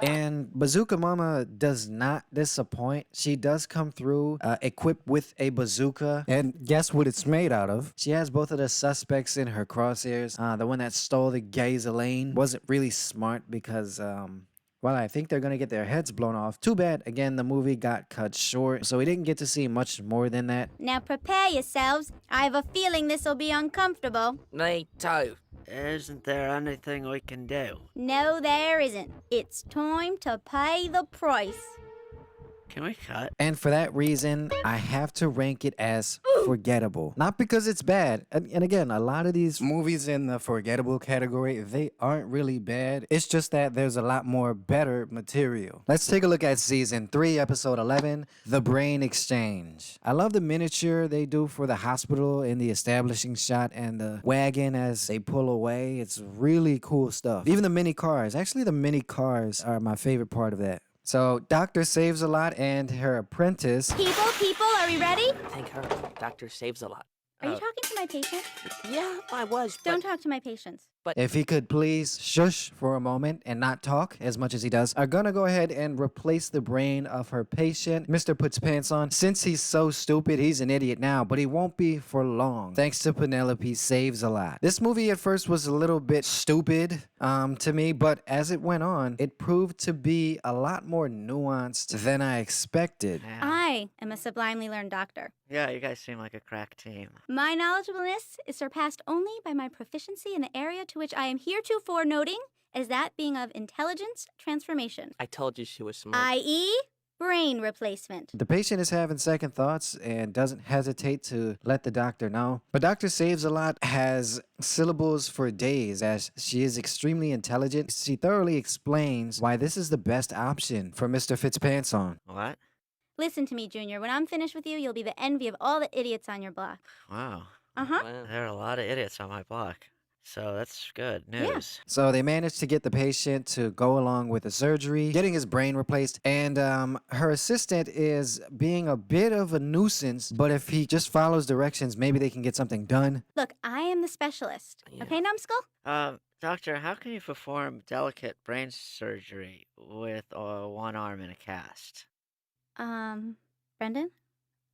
And Bazooka Mama does not disappoint. She does come through equipped with a bazooka. And guess what it's made out of? She has both of the suspects in her crosshairs. The one that stole the gazer lane wasn't really smart because, well, I think they're going to get their heads blown off. Too bad. Again, the movie got cut short, so we didn't get to see much more than that. Now prepare yourselves. I have a feeling this will be uncomfortable. Me too. Isn't there anything we can do? No, there isn't. It's time to pay the price. Can we cut? And for that reason, I have to rank it as forgettable. Not because it's bad. And again, a lot of these movies in the forgettable category, they aren't really bad. It's just that there's a lot more better material. Let's take a look at season 3, episode 11, The Brain Exchange. I love the miniature they do for the hospital in the establishing shot and the wagon as they pull away. It's really cool stuff. Even the mini cars. Actually, the mini cars are my favorite part of that. So, Doctor Saves a Lot and her apprentice. People, are we ready? Thank her. Doctor saves a lot. Are you talking to my patient? Yeah, I was. Don't talk to my patients. If he could please shush for a moment and not talk as much as he does, are gonna go ahead and replace the brain of her patient. Mr. Puts Pants On. Since he's so stupid, he's an idiot now, but he won't be for long. Thanks to Penelope Saves a Lot. This movie at first was a little bit stupid to me, but as it went on, it proved to be a lot more nuanced than I expected. I am a sublimely learned doctor. Yeah, you guys seem like a crack team. My knowledgeableness is surpassed only by my proficiency in the area to which I am heretofore noting as that being of intelligence transformation, I told you she was smart. i.e., brain replacement. The patient is having second thoughts and doesn't hesitate to let the doctor know. But Dr. Saves a Lot has syllables for days as she is extremely intelligent. She thoroughly explains why this is the best option for Mr. Fitzpantson. What? Listen to me, Junior. When I'm finished with you, you'll be the envy of all the idiots on your block. Wow. Uh-huh. There are a lot of idiots on my block. So that's good news. So they managed to get the patient to go along with the surgery, getting his brain replaced, and her assistant is being a bit of a nuisance, but if he just follows directions, maybe they can get something done. Look, I am the specialist. Okay, numbskull? Doctor, how can you perform delicate brain surgery with one arm in a cast? Brendan?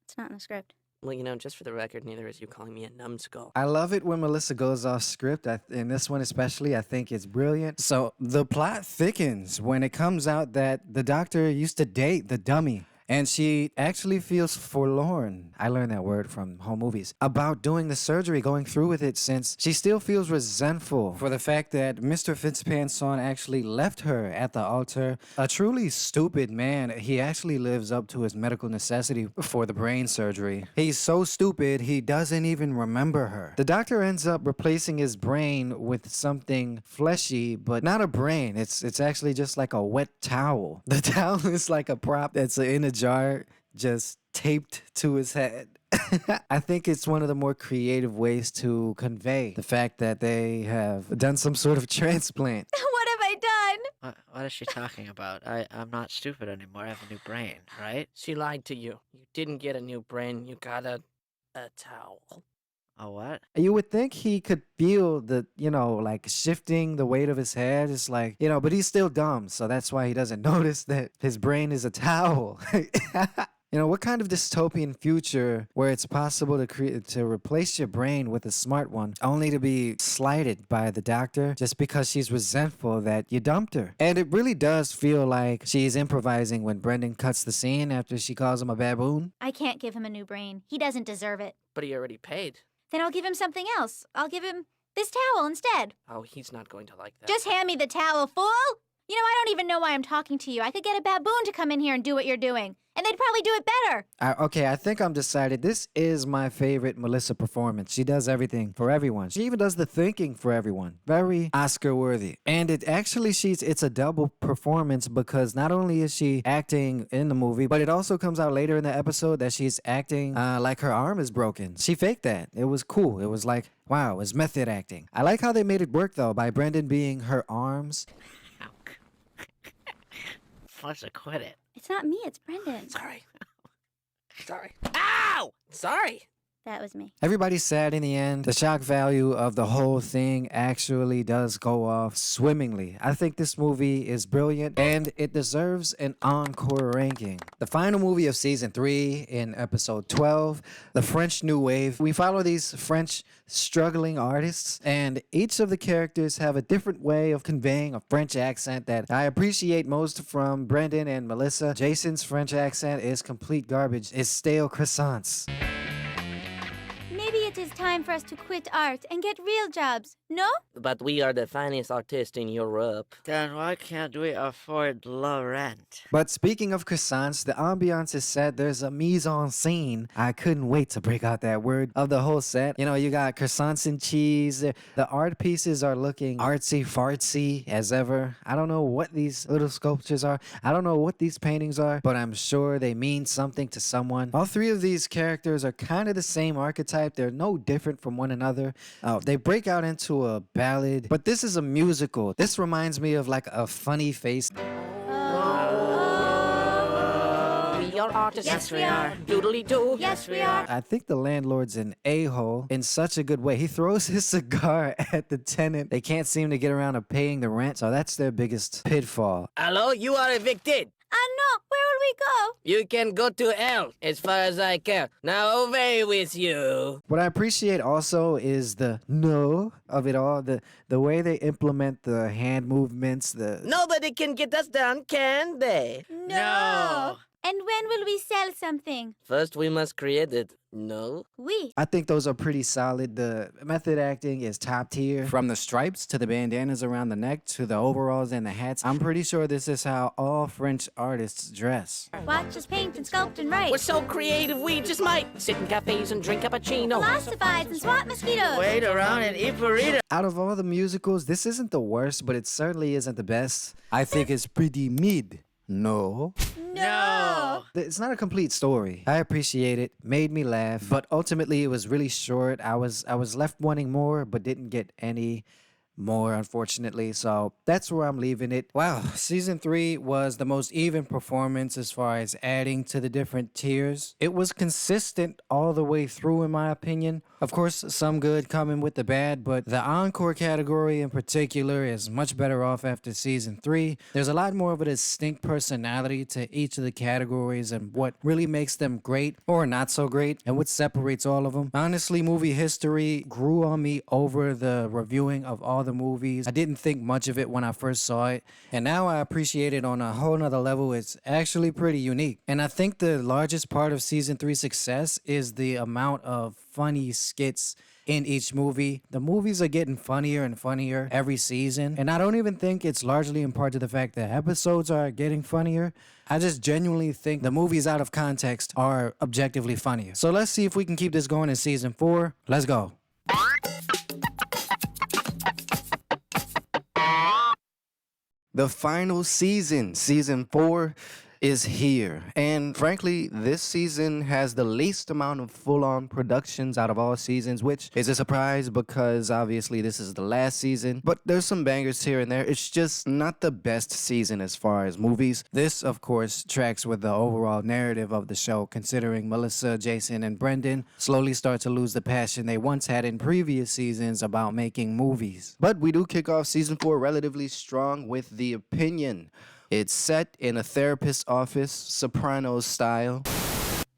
It's not in the script. Well, you know, just for the record, neither is you calling me a numbskull. I love it when Melissa goes off script. In this one especially, I think it's brilliant. So the plot thickens when it comes out that the doctor used to date the dummy. And she actually feels forlorn. I learned that word from home movies. About doing the surgery, going through with it, since she still feels resentful for the fact that Mr. Fitzpantson actually left her at the altar. A truly stupid man. He actually lives up to his medical necessity for the brain surgery. He's so stupid, he doesn't even remember her. The doctor ends up replacing his brain with something fleshy, but not a brain. It's actually just like a wet towel. The towel is like a prop that's in a jar just taped to his head. I think it's one of the more creative ways to convey the fact that they have done some sort of transplant. What have I done? What is she talking about? I'm not stupid anymore. I have a new brain, right? She lied to you. You didn't get a new brain. You got a towel. A what? You would think he could feel the, like shifting the weight of his head. It's like, but he's still dumb. So that's why he doesn't notice that his brain is a towel. What kind of dystopian future where it's possible to replace your brain with a smart one only to be slighted by the doctor just because she's resentful that you dumped her? And it really does feel like she's improvising when Brendan cuts the scene after she calls him a baboon. I can't give him a new brain. He doesn't deserve it. But he already paid. Then I'll give him something else. I'll give him this towel instead. Oh, he's not going to like that. Just hand me the towel, fool! I don't even know why I'm talking to you. I could get a baboon to come in here and do what you're doing. And they'd probably do it better. I think I'm decided. This is my favorite Melissa performance. She does everything for everyone. She even does the thinking for everyone. Very Oscar worthy. And it's a double performance because not only is she acting in the movie, but it also comes out later in the episode that she's acting like her arm is broken. She faked that. It was cool. It was like, wow, it's method acting. I like how they made it work though by Brendan being her arms. Let's quit it. It's not me, it's Brendan. Sorry. Ow! Sorry. That was me. Everybody's sad in the end. The shock value of the whole thing actually does go off swimmingly. I think this movie is brilliant and it deserves an encore ranking. The final movie of season 3 in episode 12, The French New Wave. We follow these French struggling artists and each of the characters have a different way of conveying a French accent that I appreciate most from Brendan and Melissa. Jason's French accent is complete garbage. It's stale croissants. Maybe it is time for us to quit art and get real jobs, no? But we are the finest artists in Europe. Then why can't we afford low rent? But speaking of croissants, the ambiance is set. There's a mise en scene. I couldn't wait to break out that word of the whole set. You got croissants and cheese. The art pieces are looking artsy fartsy as ever. I don't know what these little sculptures are. I don't know what these paintings are, but I'm sure they mean something to someone. All three of these characters are kind of the same archetype. They're no different from one another. They break out into a ballad, but this is a musical. This reminds me of like a funny face. We are artists. Yes, we are. Doodly doo. Yes, we are. I think the landlord's an a-hole in such a good way. He throws his cigar at the tenant. They can't seem to get around to paying the rent, so that's their biggest pitfall. Hello, you are evicted. No. Where will we go? You can go to hell, as far as I care. Now away with you. What I appreciate also is the no of it all, the way they implement the hand movements, the... Nobody can get us down, can they? No. And when will we sell something? First, we must create it. No? We. I think those are pretty solid. The method acting is top tier. From the stripes to the bandanas around the neck to the overalls and the hats. I'm pretty sure this is how all French artists dress. Watch us paint and sculpt and write. We're so creative, we just might sit in cafes and drink cappuccino. Philosophize and swat mosquitoes. Wait around and eat burritos. Out of all the musicals, this isn't the worst, but it certainly isn't the best. I think it's pretty mid. No. No. It's not a complete story. I appreciate it. Made me laugh. But ultimately, it was really short. I was left wanting more, but didn't get any more, unfortunately. So that's where I'm leaving it. Wow. Season 3 was the most even performance as far as adding to the different tiers. It was consistent all the way through, in my opinion. Of course, some good coming with the bad, but the encore category in particular is much better off after season 3. There's a lot more of a distinct personality to each of the categories and what really makes them great or not so great and what separates all of them. Honestly, movie history grew on me over the reviewing of all the movies. I didn't think much of it when I first saw it, and now I appreciate it on a whole nother level. It's actually pretty unique. And I think the largest part of season 3's success is the amount of funny skits in each movie. The movies are getting funnier and funnier every season, and I don't even think it's largely in part to the fact that episodes are getting funnier. I just genuinely think the movies out of context are objectively funnier. So let's see if we can keep this going in season 4. Let's go. The final season, season 4, is here. And frankly, this season has the least amount of full-on productions out of all seasons, which is a surprise because obviously this is the last season. But there's some bangers here and there. It's just not the best season as far as movies. This, of course, tracks with the overall narrative of the show, considering Melissa, Jason, and Brendan slowly start to lose the passion they once had in previous seasons about making movies. But we do kick off season 4 relatively strong with The Opinion. It's set in a therapist's office, Sopranos style.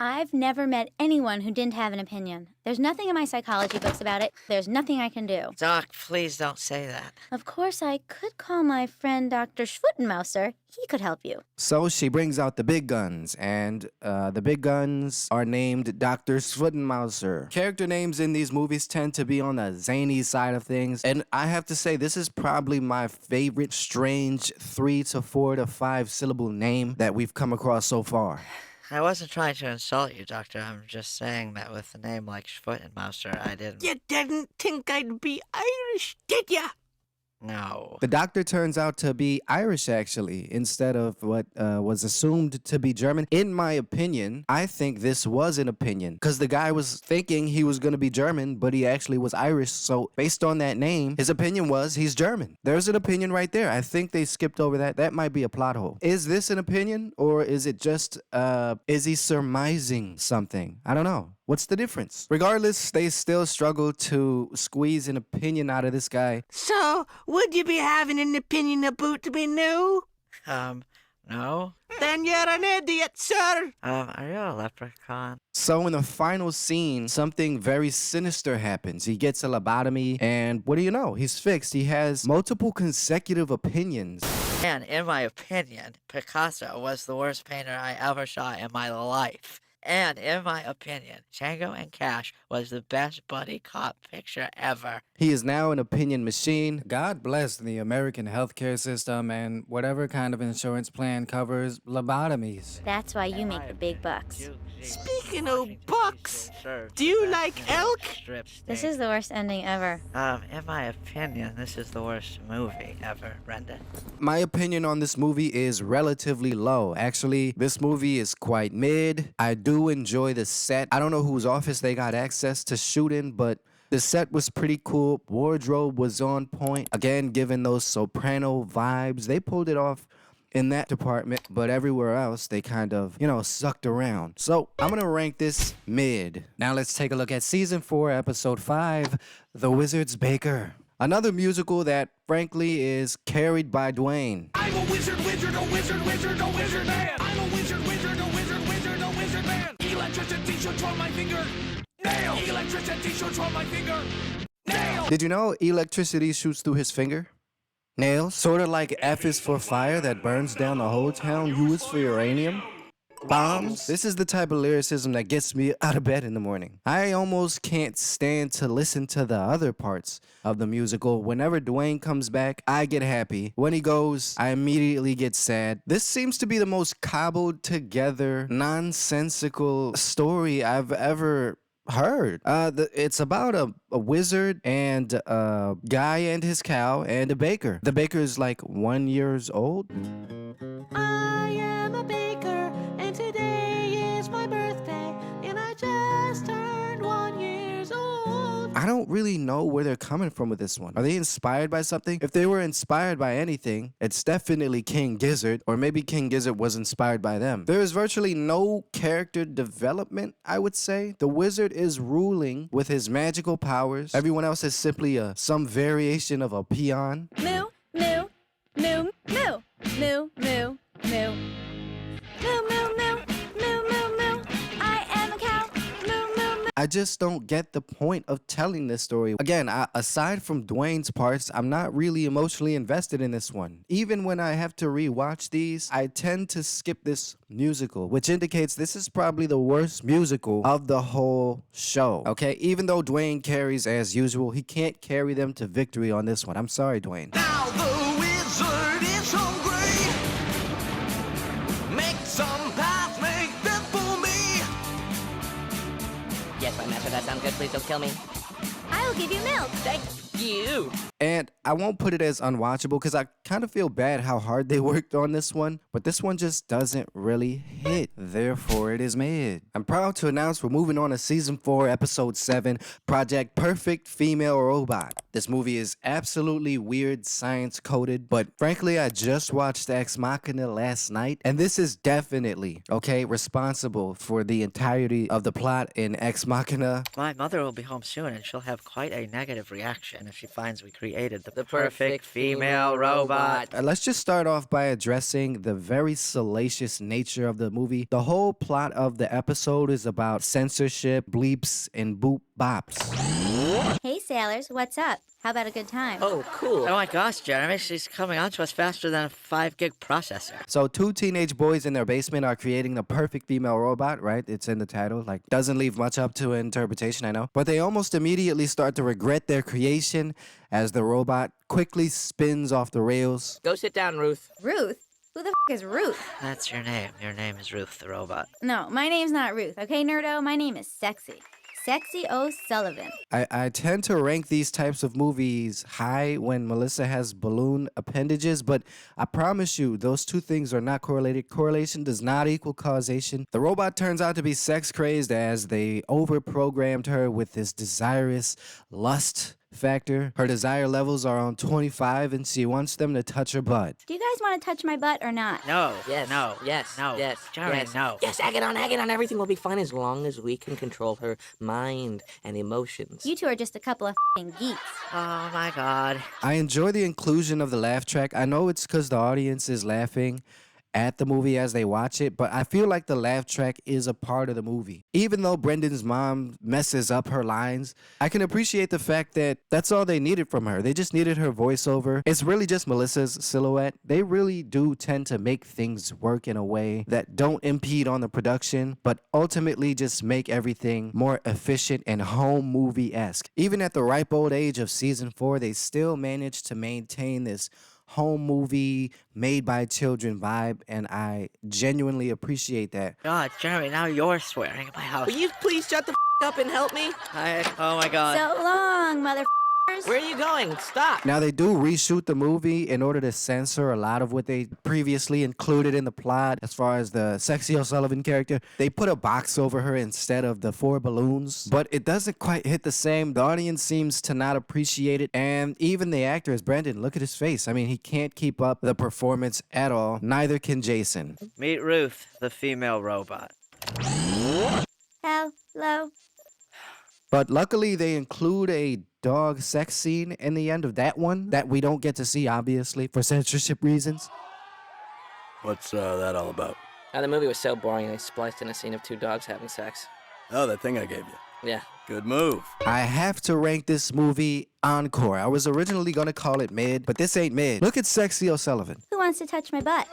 I've never met anyone who didn't have an opinion. There's nothing in my psychology books about it. There's nothing I can do. Doc, please don't say that. Of course, I could call my friend Dr. Schwittenmauser. He could help you. So she brings out the big guns, and the big guns are named Dr. Schwittenmauser. Character names in these movies tend to be on the zany side of things, and I have to say this is probably my favorite strange 3 to 4 to 5 syllable name that we've come across so far. I wasn't trying to insult you, Doctor. I'm just saying that with a name like Schwittenmauser, I didn't... You didn't think I'd be Irish, did ya? No. The doctor turns out to be Irish, actually, instead of what was assumed to be German. In my opinion, I think this was an opinion, because the guy was thinking he was going to be German, but he actually was Irish. So based on that name, his opinion was he's German. There's an opinion right there. I think they skipped over that. That might be a plot hole. Is this an opinion, or is it just, is he surmising something? I don't know. What's the difference? Regardless, they still struggle to squeeze an opinion out of this guy. So, would you be having an opinion about me now? No. Then you're an idiot, sir. Are you a leprechaun? So in the final scene, something very sinister happens. He gets a lobotomy, and what do you know? He's fixed. He has multiple consecutive opinions. And in my opinion, Picasso was the worst painter I ever saw in my life. And in my opinion, Django and Cash was the best buddy cop picture ever. He is now an opinion machine. God bless the American healthcare system and whatever kind of insurance plan covers lobotomies. That's why you make the big bucks. Speaking of bucks, do you like elk? This is the worst ending ever. In my opinion, this is the worst movie ever, Brendan. My opinion on this movie is relatively low. Actually, this movie is quite mid. I do enjoy the set. I don't know whose office they got access to shoot in, but the set was pretty cool. Wardrobe was on point. Again, given those soprano vibes, they pulled it off in that department, but everywhere else, they kind of, sucked around. So I'm gonna rank this mid. Now let's take a look at season 4, episode 5, The Wizard's Baker. Another musical that, frankly, is carried by Dwayne. I'm a wizard, wizard, a wizard, wizard, a wizard man. I'm a wizard, wizard, a wizard, wizard, a wizard man. Electricity shoots from my finger. Nail. Electricity shoots from my finger. Nail. Did you know electricity shoots through his finger? Nails? Sort of like F is for fire that burns down the whole town, U is for uranium. Bombs? This is the type of lyricism that gets me out of bed in the morning. I almost can't stand to listen to the other parts of the musical. Whenever Dwayne comes back, I get happy. When he goes, I immediately get sad. This seems to be the most cobbled together, nonsensical story I've ever heard. It's about a wizard and a guy and his cow and a baker. The baker is like 1 year old. I am a baker, and today is my birthday, and I just turned 1 year old. I don't really know where they're coming from with this one. Are they inspired by something? If they were inspired by anything, it's definitely King Gizzard, or maybe King Gizzard was inspired by them. There is virtually no character development, I would say. The wizard is ruling with his magical powers. Everyone else is simply some variation of a peon. Moo, moo, moo, moo, moo, moo, moo. Moo, moo, moo, moo, moo, moo. I am a cow. Moo, moo, moo. I just don't get the point of telling this story. Again, aside from Dwayne's parts, I'm not really emotionally invested in this one. Even when I have to rewatch these, I tend to skip this musical, which indicates this is probably the worst musical of the whole show. Okay, even though Dwayne carries as usual, he can't carry them to victory on this one. I'm sorry, Dwayne. Now the wizard is hungry. Make some path, make them for me. Yes, my master, that sounds good. Please don't kill me. I will give you milk. Thank you. And I won't put it as unwatchable because I kind of feel bad how hard they worked on this one, but this one just doesn't really hit. Therefore, it is mid. I'm proud to announce we're moving on to season 4, episode 7, Project Perfect Female Robot. This movie is absolutely weird, science coded, but frankly, I just watched Ex Machina last night, and this is definitely, responsible for the entirety of the plot in Ex Machina. My mother will be home soon, and she'll have quite a negative reaction if she finds we created the perfect female robot. Let's just start off by addressing the very salacious nature of the movie. The whole plot of the episode is about censorship, bleeps, and boop bops. Hey, sailors, what's up? How about a good time? Oh, cool. Oh my gosh, Jeremy, she's coming on to us faster than a 5 gig processor. So 2 teenage boys in their basement are creating the perfect female robot, right? It's in the title. Like, doesn't leave much up to interpretation, I know. But they almost immediately start to regret their creation as the robot quickly spins off the rails. Go sit down, Ruth. Ruth? Who the is Ruth? That's your name. Your name is Ruth the robot. No, my name's not Ruth, okay, nerdo? My name is Sexy. Sexy O'Sullivan. I tend to rank these types of movies high when Melissa has balloon appendages, but I promise you, those two things are not correlated. Correlation does not equal causation. The robot turns out to be sex crazed as they overprogrammed her with this desirous lust factor. Her desire levels are on 25 and she wants them to touch her butt. Do you guys want to touch my butt or not? No. Yes. No. Yes. No. Yes. Jeremy, yes. no. Yes, Agaddon. Everything will be fine as long as we can control her mind and emotions. You two are just a couple of geeks. Oh my god. I enjoy the inclusion of the laugh track. I know it's because the audience is laughing at the movie as they watch it, but I feel like the laugh track is a part of the movie. Even though Brendan's mom messes up her lines, I can appreciate the fact that that's all they needed from her. They just needed her voiceover. It's really just Melissa's silhouette. They really do tend to make things work in a way that don't impede on the production, but ultimately just make everything more efficient and home movie-esque. Even at the ripe old age of season 4, they still managed to maintain this home movie made by children vibe, and I genuinely appreciate that. God, Jeremy, now you're swearing at my house. Will you please shut the up and help me? Oh my god. So long, mother Where are you going? Stop. Now, they do reshoot the movie in order to censor a lot of what they previously included in the plot. As far as the Sexy O'Sullivan character, they put a box over her instead of the 4 balloons, but it doesn't quite hit the same. The audience seems to not appreciate it, and even the actor is Brendan. Look at his face. I mean, he can't keep up the performance at all. Neither can Jason. Meet Ruth, the female robot. Hello. But luckily, they include a dog sex scene in the end of that one that we don't get to see, obviously, for censorship reasons. What's that all about? The movie was so boring, they spliced in a scene of 2 dogs having sex. Oh, that thing I gave you. Yeah. Good move. I have to rank this movie encore. I was originally going to call it mid, but this ain't mid. Look at Sexy O'Sullivan. Who wants to touch my butt?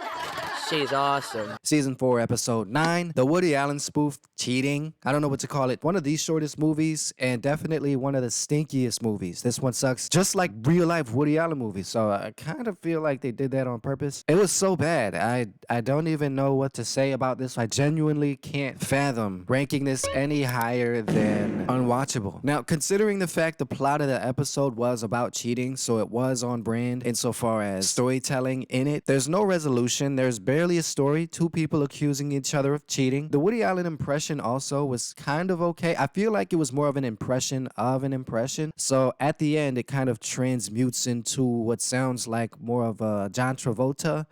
She's awesome. Season 4, Episode 9, the Woody Allen spoof, Cheating. I don't know what to call it. One of the shortest movies, and definitely one of the stinkiest movies. This one sucks, just like real-life Woody Allen movies, so I kind of feel like they did that on purpose. It was so bad. I don't even know what to say about this. I genuinely can't fathom ranking this any higher than unwatchable. Now, considering the fact the plot of the episode was about cheating, so it was on brand insofar as storytelling in it, there's no resolution. There's barely a story. 2 people accusing each other of cheating. The Woody Allen impression also was kind of okay. I feel like it was more of an impression of an impression. So at the end, it kind of transmutes into what sounds like more of a John Travolta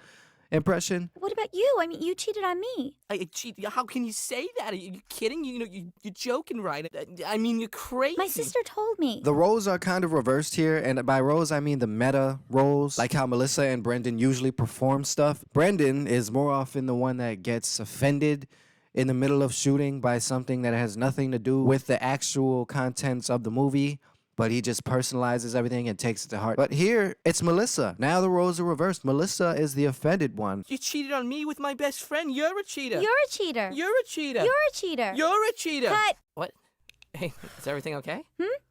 impression. What about you? I mean, you cheated on me. I cheat. How can you say that? Are you kidding? You're joking, right? I mean, you're crazy. My sister told me. The roles are kind of reversed here, and by roles I mean the meta roles, like how Melissa and Brendan usually perform stuff. Brendan is more often the one that gets offended in the middle of shooting by something that has nothing to do with the actual contents of the movie, but he just personalizes everything and takes it to heart. But here, it's Melissa. Now the roles are reversed. Melissa is the offended one. You cheated on me with my best friend. You're a cheater. You're a cheater. You're a cheater. You're a cheater. You're a cheater. Cut. What? Hey, is everything okay?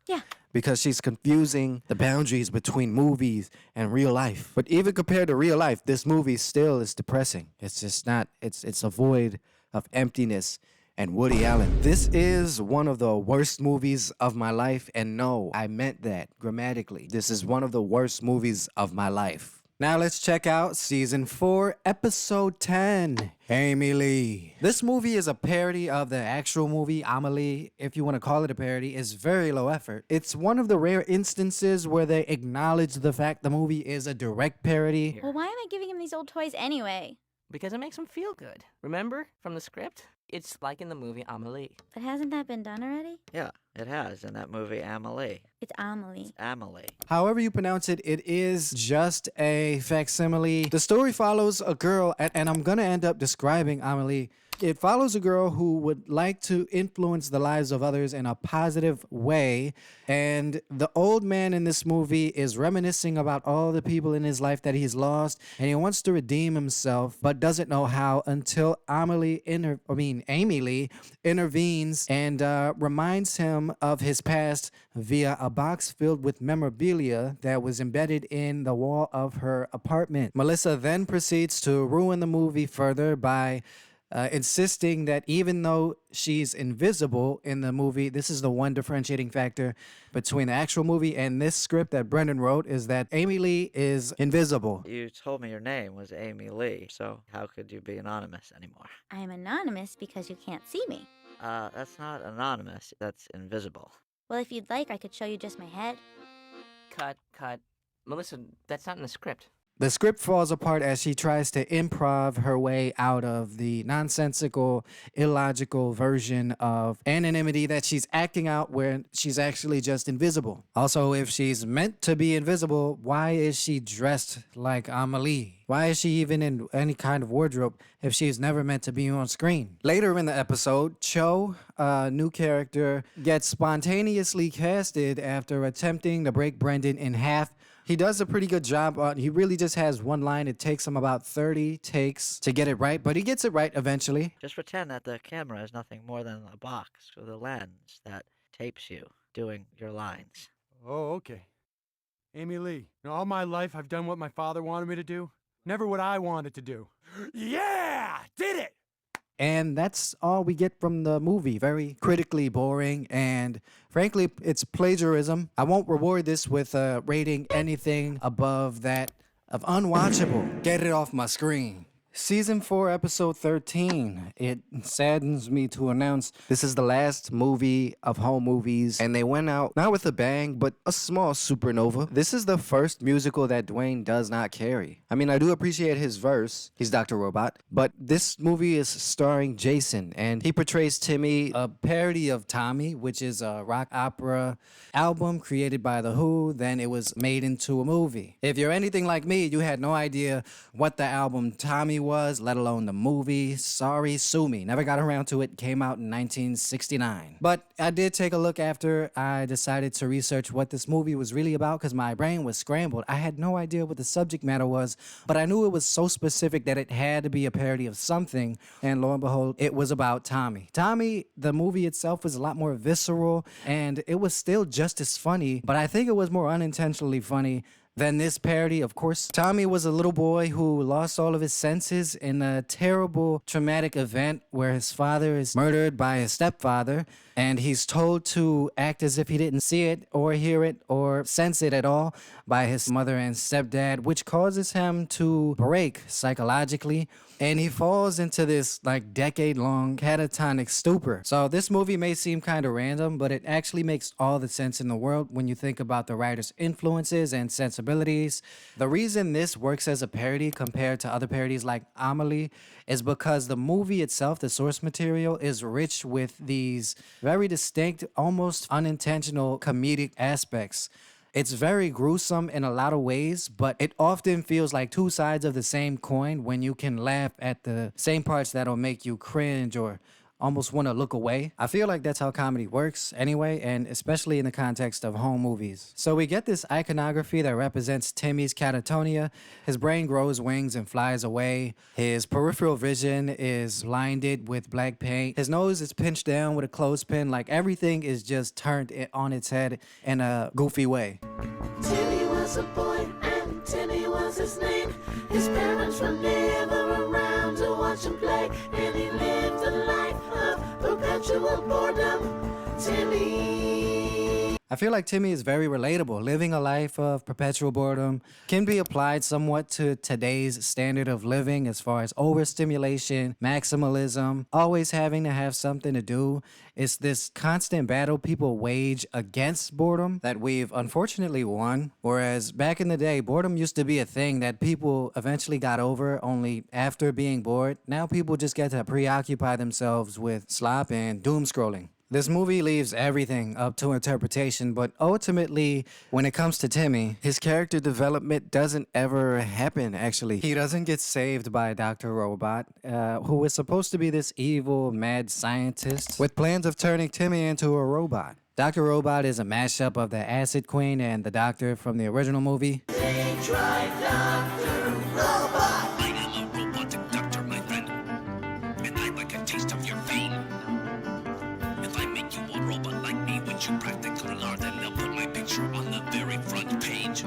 Yeah. Because she's confusing the boundaries between movies and real life. But even compared to real life, this movie still is depressing. It's just not, it's a void of emptiness and Woody Allen. This is one of the worst movies of my life, and no, I meant that grammatically. This is one of the worst movies of my life. Now let's check out Season 4, Episode 10, Amy Lee. This movie is a parody of the actual movie, Amelie, if you want to call it a parody. It's very low effort. It's one of the rare instances where they acknowledge the fact the movie is a direct parody. Well, why am I giving him these old toys anyway? Because it makes him feel good. Remember from the script? It's like in the movie Amelie. But hasn't that been done already? Yeah, it has in that movie Amelie. It's Amelie. It's Amelie. However you pronounce it, it is just a facsimile. The story follows a girl, and I'm going to end up describing Amelie. It follows a girl who would like to influence the lives of others in a positive way. And the old man in this movie is reminiscing about all the people in his life that he's lost. And he wants to redeem himself, but doesn't know how until Amy Lee intervenes and reminds him of his past via a box filled with memorabilia that was embedded in the wall of her apartment. Melissa then proceeds to ruin the movie further by insisting that even though she's invisible in the movie, this is the one differentiating factor between the actual movie and this script that Brendan wrote, is that Amy Lee is invisible. You told me your name was Amy Lee, so how could you be anonymous anymore? I am anonymous because you can't see me. That's not anonymous, that's invisible. Well, if you'd like, I could show you just my head. Cut. Melissa, that's not in the script. The script falls apart as she tries to improv her way out of the nonsensical, illogical version of anonymity that she's acting out where she's actually just invisible. Also, if she's meant to be invisible, why is she dressed like Amelie? Why is she even in any kind of wardrobe if she's never meant to be on screen? Later in the episode, Cho, a new character, gets spontaneously casted after attempting to break Brendan in half. He does a pretty good job. He really just has one line. It takes him about 30 takes to get it right, but he gets it right eventually. Just pretend that the camera is nothing more than a box with a lens that tapes you doing your lines. Oh, okay. Amy Lee, all my life I've done what my father wanted me to do. Never what I wanted to do. Yeah! Did it! And that's all we get from the movie. Very critically boring, and frankly, it's plagiarism. I won't reward this with rating anything above that of unwatchable. Get it off my screen. Season 4, episode 13. It saddens me to announce this is the last movie of home movies, and they went out not with a bang, but a small supernova. This is the first musical that Dwayne does not carry. I mean, I do appreciate his verse. He's Dr. Robot. But this movie is starring Jason, and he portrays Timmy, a parody of Tommy, which is a rock opera album created by The Who. Then it was made into a movie. If you're anything like me, you had no idea what the album Tommy was, let alone the movie. Sorry, sue me. Never got around to it. Came out in 1969. But I did take a look after I decided to research what this movie was really about, because my brain was scrambled. I had no idea what the subject matter was, but I knew it was so specific that it had to be a parody of something, and lo and behold, it was about Tommy. Tommy, the movie itself, was a lot more visceral, and it was still just as funny, but I think it was more unintentionally funny than this parody. Of course, Tommy was a little boy who lost all of his senses in a terrible traumatic event where his father is murdered by his stepfather, and he's told to act as if he didn't see it or hear it or sense it at all by his mother and stepdad, which causes him to break psychologically, and he falls into this like decade-long catatonic stupor. So this movie may seem kind of random, but it actually makes all the sense in the world when you think about the writer's influences and sensibilities. The reason this works as a parody compared to other parodies like Amelie is because the movie itself, the source material, is rich with these very distinct, almost unintentional comedic aspects. It's very gruesome in a lot of ways, but it often feels like two sides of the same coin when you can laugh at the same parts that'll make you cringe or almost want to look away. I feel like that's how comedy works anyway, and especially in the context of home movies. So we get this iconography that represents Timmy's catatonia. His brain grows wings and flies away. His peripheral vision is blinded with black paint. His nose is pinched down with a clothespin. Like everything is just turned on its head in a goofy way. Timmy was a boy and Timmy was his name. His parents were never around to watch him play, and he lived a life of perpetual boredom. Timmy. I feel like Timmy is very relatable. Living a life of perpetual boredom can be applied somewhat to today's standard of living as far as overstimulation, maximalism, always having to have something to do. It's this constant battle people wage against boredom that we've unfortunately won. Whereas back in the day, boredom used to be a thing that people eventually got over only after being bored. Now people just get to preoccupy themselves with slop and doom scrolling. This movie leaves everything up to interpretation, but ultimately, when it comes to Timmy, his character development doesn't ever happen, actually. He doesn't get saved by Dr. Robot, who is supposed to be this evil, mad scientist with plans of turning Timmy into a robot. Dr. Robot is a mashup of the Acid Queen and the Doctor from the original movie. They tried Dr. Robot. I am a robotic doctor, my friend, and I like a taste of your pain. If I make you a robot like me, which you practically are, then they'll put my picture on the very front page.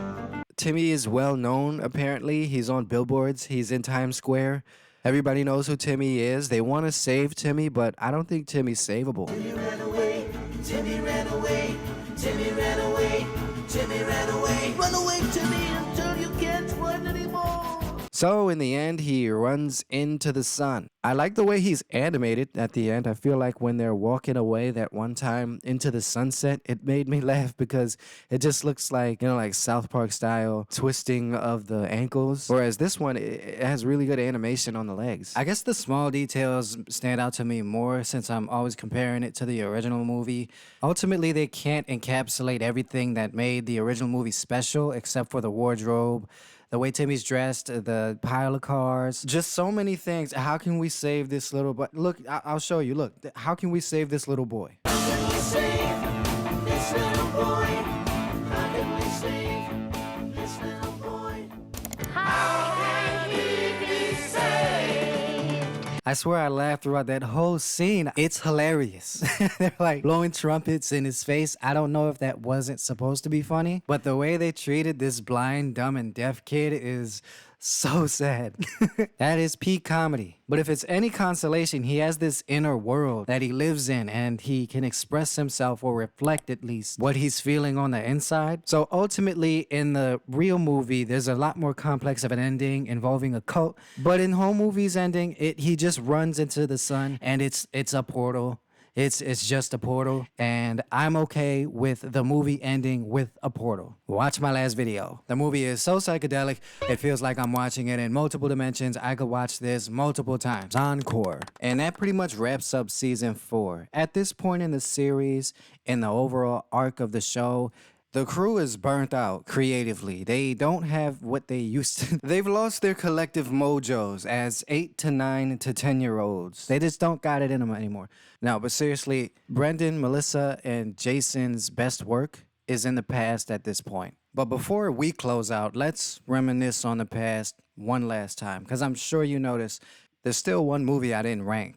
Timmy is well known, apparently. He's on billboards. He's in Times Square. Everybody knows who Timmy is. They want to save Timmy, but I don't think Timmy's savable. Timmy ran away, Timmy ran away, Timmy ran away, Timmy ran away. Run away, Timmy, until you can't run anymore. So in the end, he runs into the sun. I like the way he's animated at the end. I feel like when they're walking away that one time into the sunset, it made me laugh because it just looks like, like South Park style twisting of the ankles. Whereas this one, it has really good animation on the legs. I guess the small details stand out to me more since I'm always comparing it to the original movie. Ultimately, they can't encapsulate everything that made the original movie special except for the wardrobe, the way Timmy's dressed, the pile of cars, just so many things. How can we save this little boy? Look, I'll show you. Look, how can we save this little boy? How can we save this little boy? How can we save this little boy? How can he be saved? I swear I laughed throughout that whole scene. It's hilarious. They're like blowing trumpets in his face. I don't know if that wasn't supposed to be funny, but the way they treated this blind, dumb, and deaf kid is So sad. That is peak comedy. But if it's any consolation, he has this inner world that he lives in and he can express himself or reflect at least what he's feeling on the inside. So ultimately, in the real movie, there's a lot more complex of an ending involving a cult. But in home movie's ending, he just runs into the sun and it's a portal. It's just a portal, and I'm okay with the movie ending with a portal. Watch my last video. The movie is so psychedelic, it feels like I'm watching it in multiple dimensions. I could watch this multiple times. Encore. And that pretty much wraps up season 4. At this point in the series, in the overall arc of the show, the crew is burnt out creatively. They don't have what they used to. They've lost their collective mojos as 8 to 9 to 10-year-olds. They just don't got it in them anymore. No, but seriously, Brendan, Melissa, and Jason's best work is in the past at this point. But before we close out, let's reminisce on the past one last time, because I'm sure you noticed there's still one movie I didn't rank.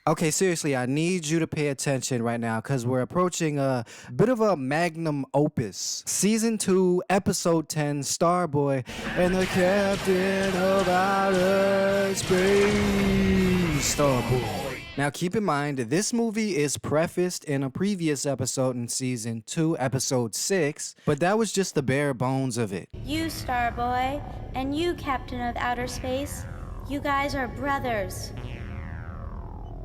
Okay, seriously, I need you to pay attention right now because we're approaching a bit of a magnum opus. Season 2, Episode 10, Starboy and the Captain of Outer Space. Starboy. Now, keep in mind, this movie is prefaced in a previous episode in Season 2, Episode 6, but that was just the bare bones of it. You, Starboy, and you, Captain of Outer Space, you guys are brothers.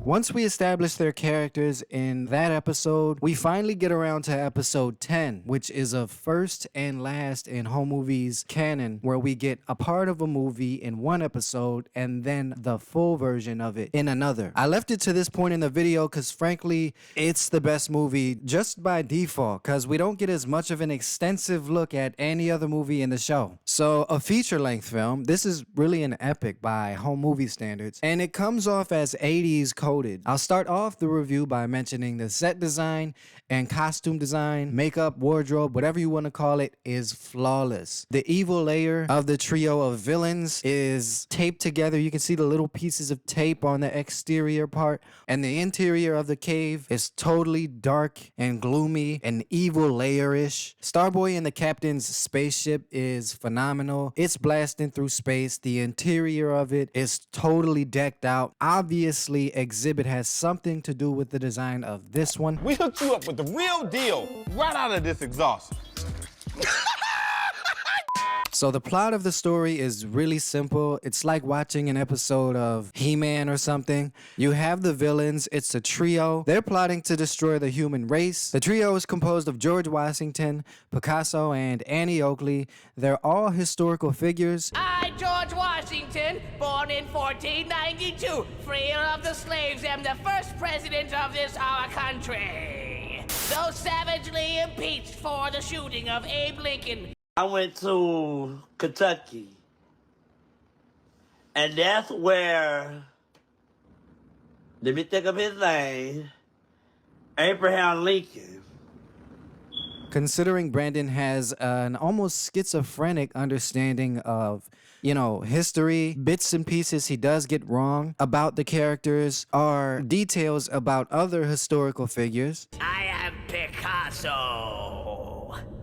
Once we establish their characters in that episode, we finally get around to episode 10, which is a first and last in home movies canon, where we get a part of a movie in one episode and then the full version of it in another. I left it to this point in the video because frankly, it's the best movie just by default because we don't get as much of an extensive look at any other movie in the show. So a feature-length film, this is really an epic by home movie standards, and it comes off as 80s coded. I'll start off the review by mentioning the set design and costume design, makeup, wardrobe, whatever you want to call it, is flawless. The evil layer of the trio of villains is taped together. You can see the little pieces of tape on the exterior part, and the interior of the cave is totally dark and gloomy and evil layer-ish. Starboy and the captain's spaceship is phenomenal. It's blasting through space. The interior of it is totally decked out. Obviously, Exhibit has something to do with the design of this one. We hooked you up with the real deal right out of this exhaust. So the plot of the story is really simple. It's like watching an episode of He-Man or something. You have the villains. It's a trio. They're plotting to destroy the human race. The trio is composed of George Washington, Picasso, and Annie Oakley. They're all historical figures. I, George Washington, born in 1492, freer of the slaves, am the first president of this our country. Though savagely impeached for the shooting of Abe Lincoln. I went to Kentucky, and that's where, let me think of his name, Abraham Lincoln. Considering Brandon has an almost schizophrenic understanding of, history, bits and pieces he does get wrong about the characters are details about other historical figures. I am Picasso.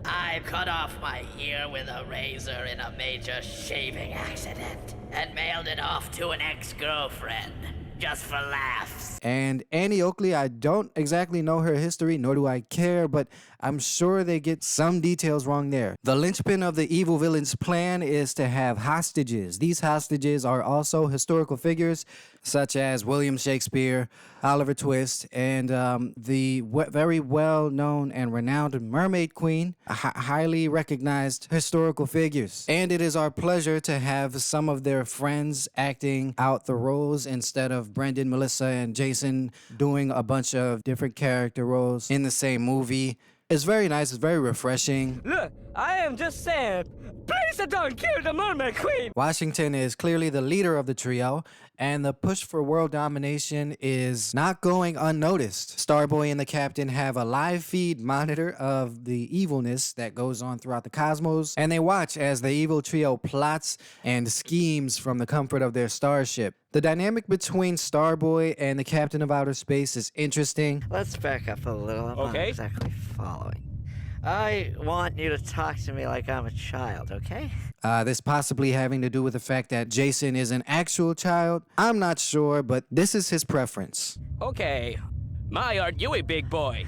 I cut off my ear with a razor in a major shaving accident and mailed it off to an ex-girlfriend, just for laughs. And Annie Oakley, I don't exactly know her history, nor do I care, but I'm sure they get some details wrong there. The linchpin of the evil villain's plan is to have hostages. These hostages are also historical figures, such as William Shakespeare, Oliver Twist, and the very well-known and renowned Mermaid Queen, highly recognized historical figures. And it is our pleasure to have some of their friends acting out the roles instead of Brendan, Melissa, and Jason doing a bunch of different character roles in the same movie. It's very nice. It's very refreshing. Look, I am just saying, please don't kill the Mermaid Queen. Washington is clearly the leader of the trio, and the push for world domination is not going unnoticed. Starboy and the captain have a live feed monitor of the evilness that goes on throughout the cosmos, and they watch as the evil trio plots and schemes from the comfort of their starship. The dynamic between Starboy and the captain of outer space is interesting. Let's back up a little. I'm not exactly following. I want you to talk to me like I'm a child, okay? This possibly having to do with the fact that Jason is an actual child. I'm not sure, but this is his preference. Okay. My, aren't you a big boy?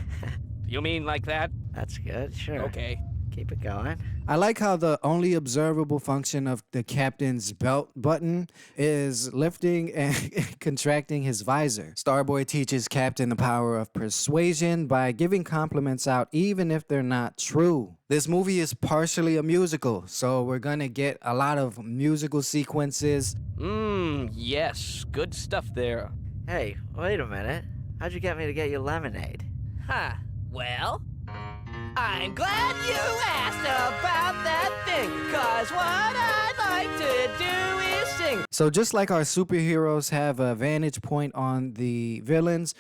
You mean like that? That's good, sure. Okay. Keep it going. I like how the only observable function of the captain's belt button is lifting and contracting his visor. Starboy teaches Captain the power of persuasion by giving compliments out even if they're not true. This movie is partially a musical, so we're gonna get a lot of musical sequences. Yes. Good stuff there. Hey, wait a minute. How'd you get me to get you lemonade? Huh. Well, I'm glad you asked about that thing, 'cause what I'd like to do is sing. So just like our superheroes have a vantage point on the villains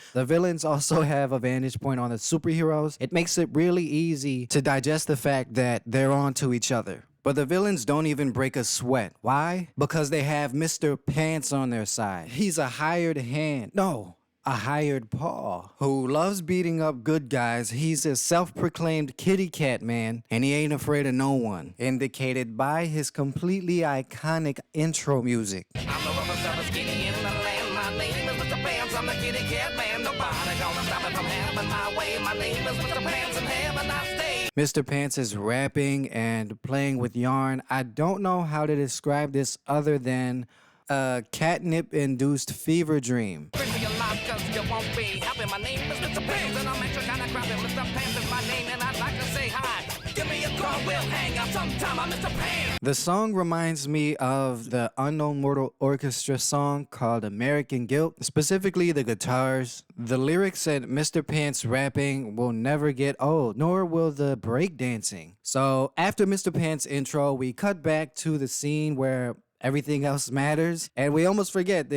also have a vantage point on the superheroes. It makes it really easy to digest the fact that they're on to each other. But the villains don't even break a sweat. Why? Because they have Mr. Pants on their side. He's a hired hand. No, a hired paw who loves beating up good guys. He's a self-proclaimed kitty cat man, and he ain't afraid of no one, indicated by his completely iconic intro music. I'm the roughest, toughest kitty in the land. My name is Mr. Pants. I'm the kitty cat man. Nobody gonna stop me from having my way. My name is Mr. Pants, and heaven I stay. Mr. Pants is rapping and playing with yarn. I don't know how to describe this other than a catnip-induced fever dream. Your life 'cause you won't be happy. My name is Mr. Pants, and I'm extra kind of crappy. Mr. Pants is my name, and I'd like to say hi. Give me a call, we'll hang out sometime. I'm Mr. Pants. The song reminds me of the Unknown Mortal Orchestra song called American Guilt, specifically the guitars. The lyrics and Mr. Pants rapping will never get old, nor will the breakdancing. So after Mr. Pants' intro, we cut back to the scene where everything else matters, and they almost forget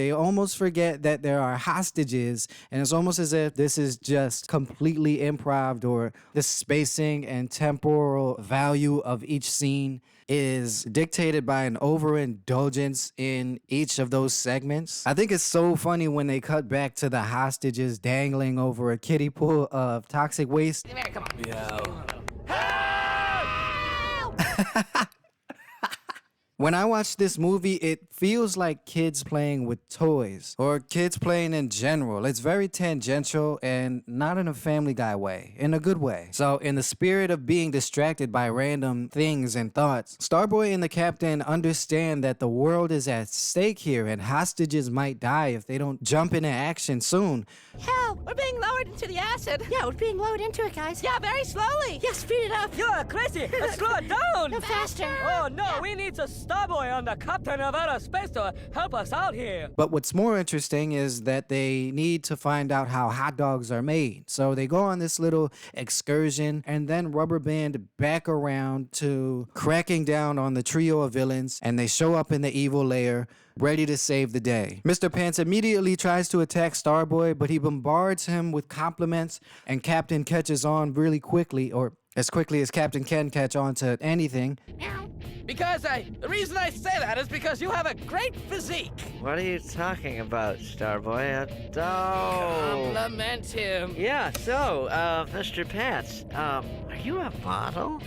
that there are hostages, and it's almost as if this is just completely improv, or the spacing and temporal value of each scene is dictated by an overindulgence in each of those segments. I think it's so funny when they cut back to the hostages dangling over a kiddie pool of toxic waste. Come on. When I watch this movie, it feels like kids playing with toys, or kids playing in general. It's very tangential and not in a Family Guy way, in a good way. So in the spirit of being distracted by random things and thoughts, Starboy and the captain understand that the world is at stake here and hostages might die if they don't jump into action soon. Help! We're being lowered into the acid. Yeah, we're being lowered into it, guys. Yeah, very slowly. Yeah, speed it up. You're crazy! Slow it down! No, faster. Oh no, we need to Starboy and the captain of outer space to help us out here. But what's more interesting is that they need to find out how hot dogs are made. So they go on this little excursion and then rubber band back around to cracking down on the trio of villains, and they show up in the evil lair, ready to save the day. Mr. Pants immediately tries to attack Starboy, but he bombards him with compliments, and Captain catches on really quickly, or as quickly as Captain can catch on to anything. Because the reason I say that is because you have a great physique. What are you talking about, Starboy? Oh. Compliment him. Yeah, so, Mr. Pants, are you a model?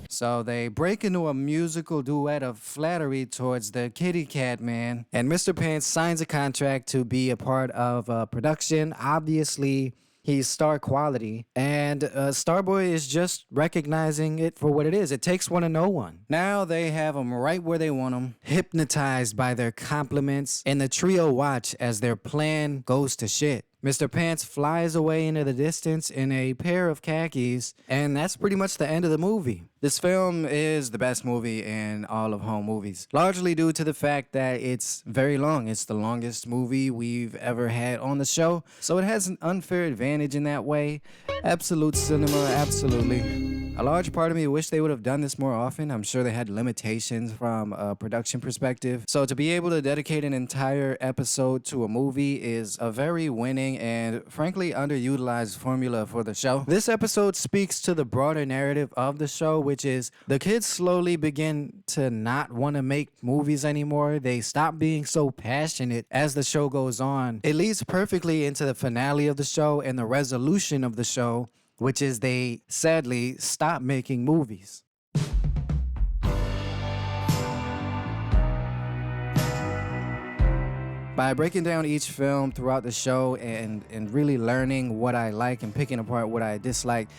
So they break into a musical duet of flattery towards the kitty cat man, and Mr. Pants signs a contract to be a part of a production. Obviously, he's star quality, and Starboy is just recognizing it for what it is. It takes one to know one. Now they have him right where they want him, hypnotized by their compliments, and the trio watch as their plan goes to shit. Mr. Pants flies away into the distance in a pair of khakis, and that's pretty much the end of the movie. This film is the best movie in all of home movies, largely due to the fact that it's very long. It's the longest movie we've ever had on the show, so it has an unfair advantage in that way. Absolute cinema, absolutely. A large part of me wish they would have done this more often. I'm sure they had limitations from a production perspective. So to be able to dedicate an entire episode to a movie is a very winning and frankly underutilized formula for the show. This episode speaks to the broader narrative of the show, which is the kids slowly begin to not want to make movies anymore. They stop being so passionate as the show goes on. It leads perfectly into the finale of the show and the resolution of the show, which is they sadly stopped making movies. By breaking down each film throughout the show and really learning what I like and picking apart what I dislike,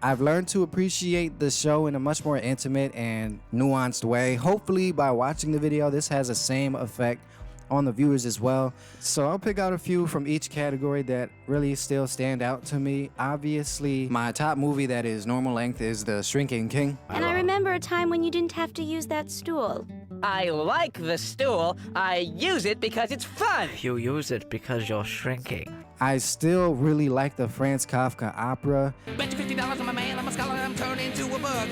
I've learned to appreciate the show in a much more intimate and nuanced way. Hopefully by watching the video, this has the same effect on the viewers as well. So I'll pick out a few from each category that really still stand out to me. Obviously, my top movie that is normal length is The Shrinking King. And I remember a time when you didn't have to use that stool. I like the stool. I use it because it's fun. You use it because you're shrinking. I still really like the Franz Kafka opera. Bet you $50 on my man, I'm a scholar, I'm turned into a bug.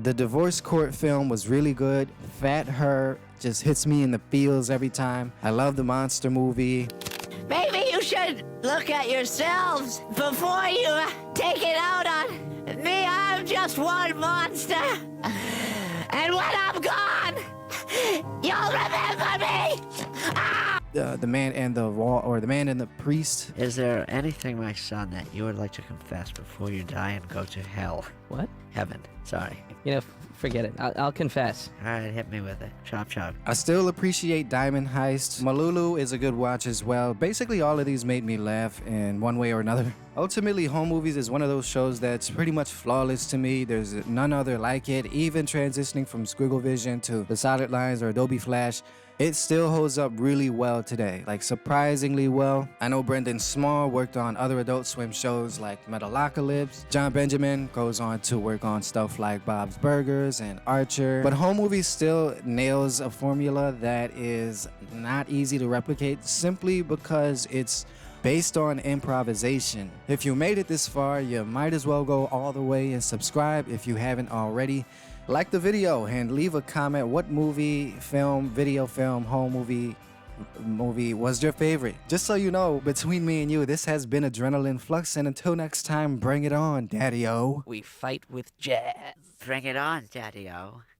The divorce court film was really good. Fat Her just hits me in the feels every time. I love the monster movie. Maybe you should look at yourselves before you take it out on me. I'm just one monster. And when I'm gone, you'll remember me. The Man and the Wall, or The Man and the Priest. Is there anything, my son, that you would like to confess before you die and go to hell? What? Heaven. Sorry. You know, forget it. I'll confess. All right, hit me with it. Chop, chop. I still appreciate Diamond Heist. Malulu is a good watch as well. Basically, all of these made me laugh in one way or another. Ultimately, Home Movies is one of those shows that's pretty much flawless to me. There's none other like it. Even transitioning from Squiggle Vision to the Solid Lines or Adobe Flash, it still holds up really well today, like surprisingly well. I know Brendan Small worked on other Adult Swim shows like Metalocalypse. John Benjamin goes on to work on stuff like Bob's Burgers and Archer. But Home Movies still nails a formula that is not easy to replicate simply because it's based on improvisation. If you made it this far, you might as well go all the way and subscribe if you haven't already. Like the video and leave a comment. What movie, film, video film, home movie was your favorite? Just so you know, between me and you, this has been Adrenaline Flux, and until next time, bring it on, Daddy-O. We fight with jazz. Bring it on, Daddy-O.